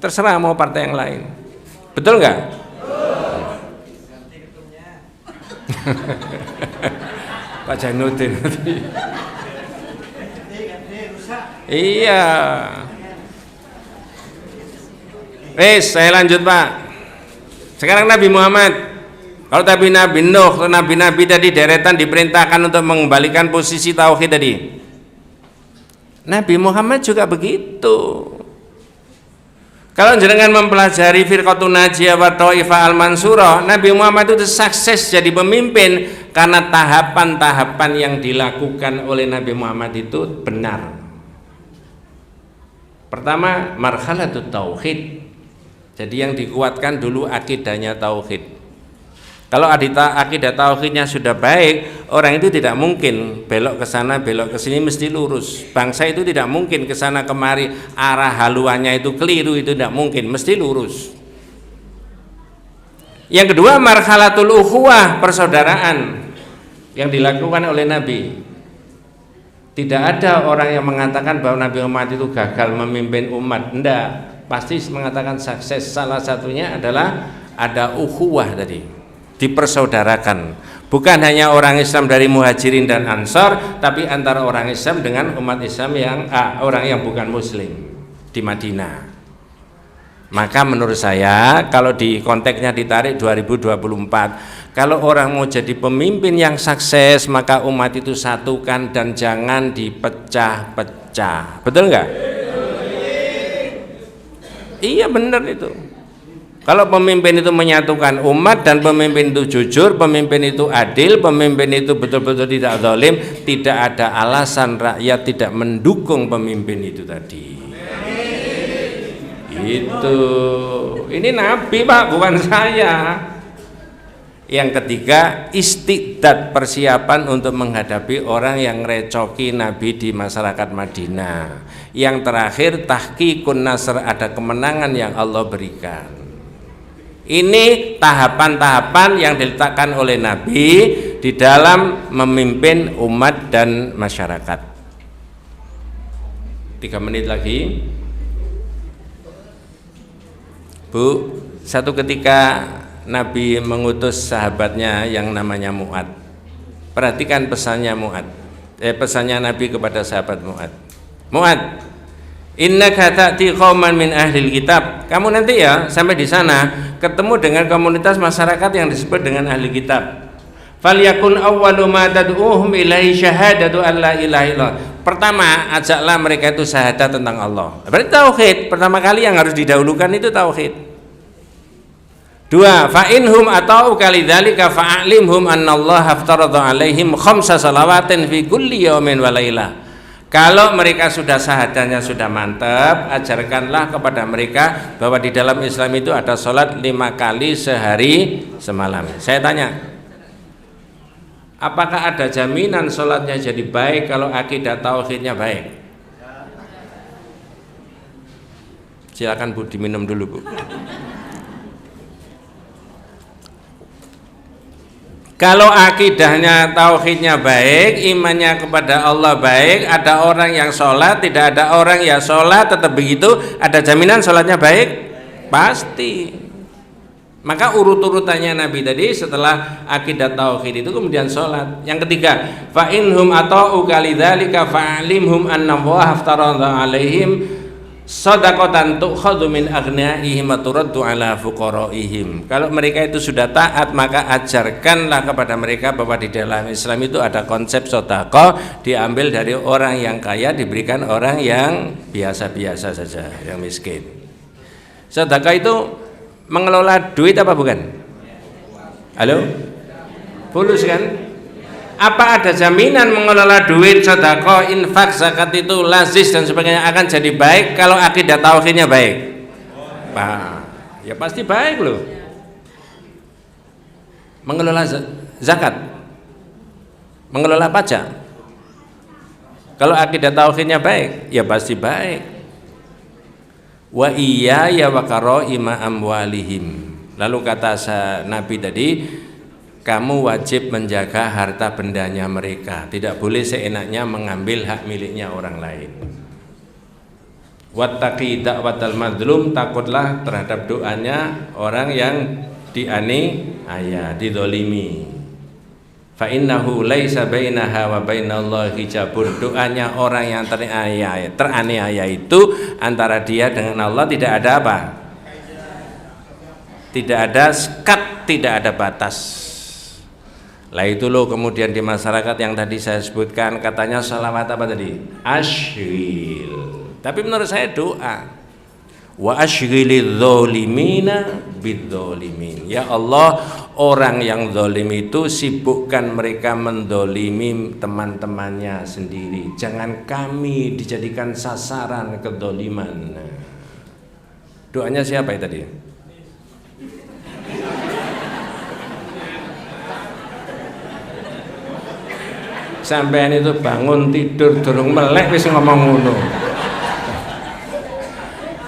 Terserah mau partai yang lain. Betul nggak? Pak Jainuddin. Iya. Saya lanjut Pak. Sekarang Nabi Muhammad. Kalau Nabi Nuh, Nabi-Nabi tadi deretan diperintahkan untuk mengembalikan posisi tauhid tadi. Nabi Muhammad juga begitu. Kalau jenengan mempelajari Firqatun Najiyah wa Thaifah Al-Mansurah, Nabi Muhammad itu sukses jadi pemimpin karena tahapan-tahapan yang dilakukan oleh Nabi Muhammad itu benar. Pertama, marhalatut tauhid. Jadi yang dikuatkan dulu akidahnya tauhid. Kalau akidah tauhidnya sudah baik, orang itu tidak mungkin belok ke sana, belok ke sini, mesti lurus. Bangsa itu tidak mungkin ke sana kemari, arah haluannya itu keliru, itu tidak mungkin, mesti lurus. Yang kedua, marhalatul ukhuwah, persaudaraan yang dilakukan oleh Nabi. Tidak ada orang yang mengatakan bahwa Nabi Muhammad itu gagal memimpin umat. Tidak, pasti mengatakan sukses. Salah satunya adalah ada ukhuwah tadi, dipersaudarakan, bukan hanya orang Islam dari Muhajirin dan Ansor, tapi antara orang Islam dengan umat Islam yang orang yang bukan Muslim di Madinah. Maka menurut saya kalau di konteksnya ditarik 2024, kalau orang mau jadi pemimpin yang sukses, maka umat itu satukan dan jangan dipecah-pecah. Betul nggak? Iya benar itu. Kalau pemimpin itu menyatukan umat dan pemimpin itu jujur, pemimpin itu adil, pemimpin itu betul-betul tidak zalim, tidak ada alasan rakyat tidak mendukung pemimpin itu tadi. Itu. Ini Nabi Pak, bukan saya. Yang ketiga, istiqdad, persiapan untuk menghadapi orang yang recoki Nabi di masyarakat Madinah. Yang terakhir, tahqiqun nasr, ada kemenangan yang Allah berikan. Ini tahapan-tahapan yang diletakkan oleh Nabi di dalam memimpin umat dan masyarakat. 3 menit lagi. Bu, satu ketika Nabi mengutus sahabatnya yang namanya Mu'ad. Perhatikan pesannya Mu'ad. Pesannya Nabi kepada sahabat Mu'ad. Mu'ad, innaka ta'ti qauman min ahlil kitab. Kamu nanti ya sampai di sana ketemu dengan komunitas masyarakat yang disebut dengan ahli kitab. Falyakun awwalu ma tad'uhum ilaihi syahadatu alla ilaha illallah. Pertama, ajaklah mereka itu syahadat tentang Allah. Berarti tauhid. Pertama kali yang harus didahulukan itu tauhid. Dua, fa inhum atau kalidzalika fa'alimhum annallaha aftarada alaihim khamsa salawatin fi kulli yaumin wa lailah. Kalau mereka sudah syahadatnya sudah mantap, ajarkanlah kepada mereka bahwa di dalam Islam itu ada sholat 5 kali sehari semalam. Saya tanya, apakah ada jaminan sholatnya jadi baik kalau akidah tauhidnya baik? Silakan Bu, diminum dulu Bu. Kalau akidahnya tauhidnya baik, imannya kepada Allah baik, ada orang yang sholat, tidak ada orang yang sholat tetap begitu, ada jaminan sholatnya baik? Pasti. Maka urut-urutannya Nabi tadi setelah akidah tauhid itu kemudian sholat. Yang ketiga, fa inhum ata'u kalidzalika fa'alimhum annallaha aftarada alaihim shadaqatan tu'khadhu min aghniyaihim wa turaddu ala fuqaraihim. Kalau mereka itu sudah taat, maka ajarkanlah kepada mereka bahwa di dalam Islam itu ada konsep sedekah, diambil dari orang yang kaya diberikan orang yang biasa-biasa saja, yang miskin. Sedekah itu mengelola duit apa bukan? Halo? Fulus kan? Apa ada jaminan mengelola duit, sedekah, infak, zakat itu lazis dan sebagainya akan jadi baik kalau akidah tauhidnya baik? Ya pasti baik loh. Mengelola zakat, mengelola pajak, kalau akidah tauhidnya baik, ya pasti baik. Wa iyaya wa karaima amwalihim. Lalu kata Nabi tadi, kamu wajib menjaga harta bendanya mereka, tidak boleh seenaknya mengambil hak miliknya orang lain. Wattaqi da'watal madlum, takutlah terhadap doanya orang yang dianiaya, didolimi. Fa innahu laisa bainaha wa bainallahi hijabun. Doanya orang yang teraniaya itu antara dia dengan Allah tidak ada apa? Tidak ada sekat, tidak ada batas. Lah itu loh kemudian di masyarakat yang tadi saya sebutkan katanya salawat apa tadi? Ashghil. Tapi menurut saya doa. Wa ashghilidz zalimina bidzalimin. Ya Allah, orang yang zalim itu sibukkan mereka mendolimi teman-temannya sendiri. Jangan kami dijadikan sasaran kedoliman. Doanya siapa itu tadi? Sampean itu bangun tidur durung melek wis ngomong ngono.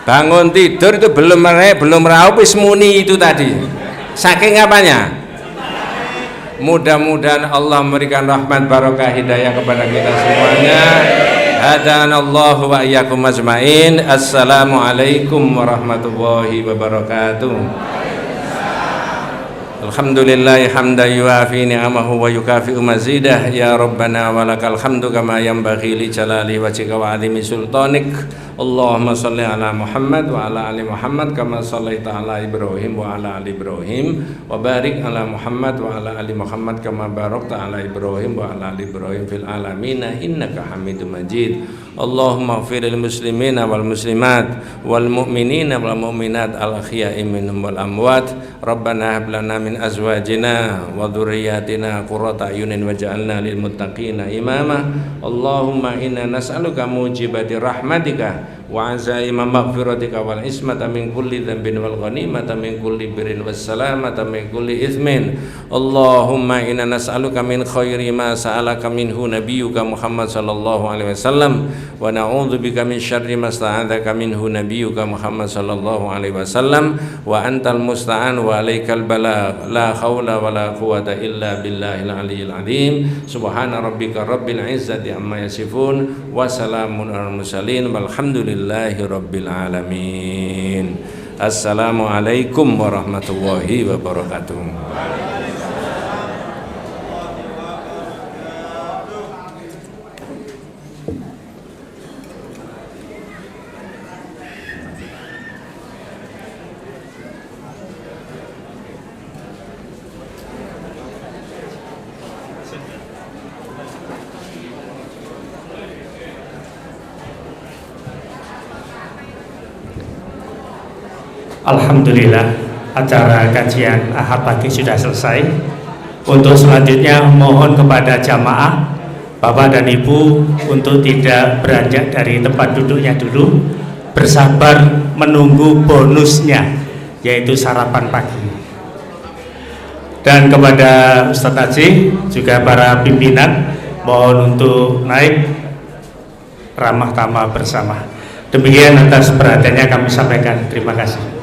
Bangun tidur itu belum melek, belum raup wis muni itu tadi. Saking apanya? Mudah-mudahan Allah memberikan rahmat barokah hidayah kepada kita semuanya. Hadanallahu wa iyyakum ajmain. Assalamualaikum warahmatullahi wabarakatuh. Alhamdulillah hamdan yuafi ni'amahu wa yukafi'u mazidah. Ya Rabbana walakal hamdu kama yanbaghi li jalali wajhika wa 'azimi sultanik. Allahumma shalli ala Muhammad wa ala ali Muhammad kama shallaita ala Ibrahim wa ala ali Ibrahim wa barik ala Muhammad wa ala ali Muhammad kama barakta ala Ibrahim wa ala ali Ibrahim fil alamin innaka Hamidum Majid. Allahumma ighfir lil muslimina wal muslimat wal mu'minina wal mu'minat al ahya'i minhum wal amwat. Rabbana hab lana min azwajina wa dhurriyyatina qurrata ayunin waj'alna lil muttaqina imama. Allahumma inna nas'aluka mujibati rahmatika wa azaima maghfiratika wal ismata min kulli dhanbin wal ghanimata min kulli birrin was salamata min kulli ithmin. Allahumma inna nas'aluka min khairi ma sa'alaka minhu nabiyyuka Muhammad sallallahu alaihi wasallam wa na'udzubika min syarri ma sta'adzaka minhu nabiyyuka Muhammad sallallahu alaihi wasallam wa antal musta'an wa alaikal balagh la haula wa la quwwata illa billahil aliyyil azim. Subhana rabbika rabbil izzati amma yasifun wa salamun alal mursalin walhamdulillahi rabbil alamin. Assalamualaikum warahmatullahi wabarakatuh. Alhamdulillah, acara kajian Ahad pagi sudah selesai. Untuk selanjutnya mohon kepada jamaah Bapak dan Ibu untuk tidak beranjak dari tempat duduknya dulu, bersabar menunggu bonusnya, yaitu sarapan pagi. Dan kepada Ustadz Haji juga para pimpinan mohon untuk naik ramah tamah bersama. Demikian atas perhatiannya kami sampaikan. Terima kasih.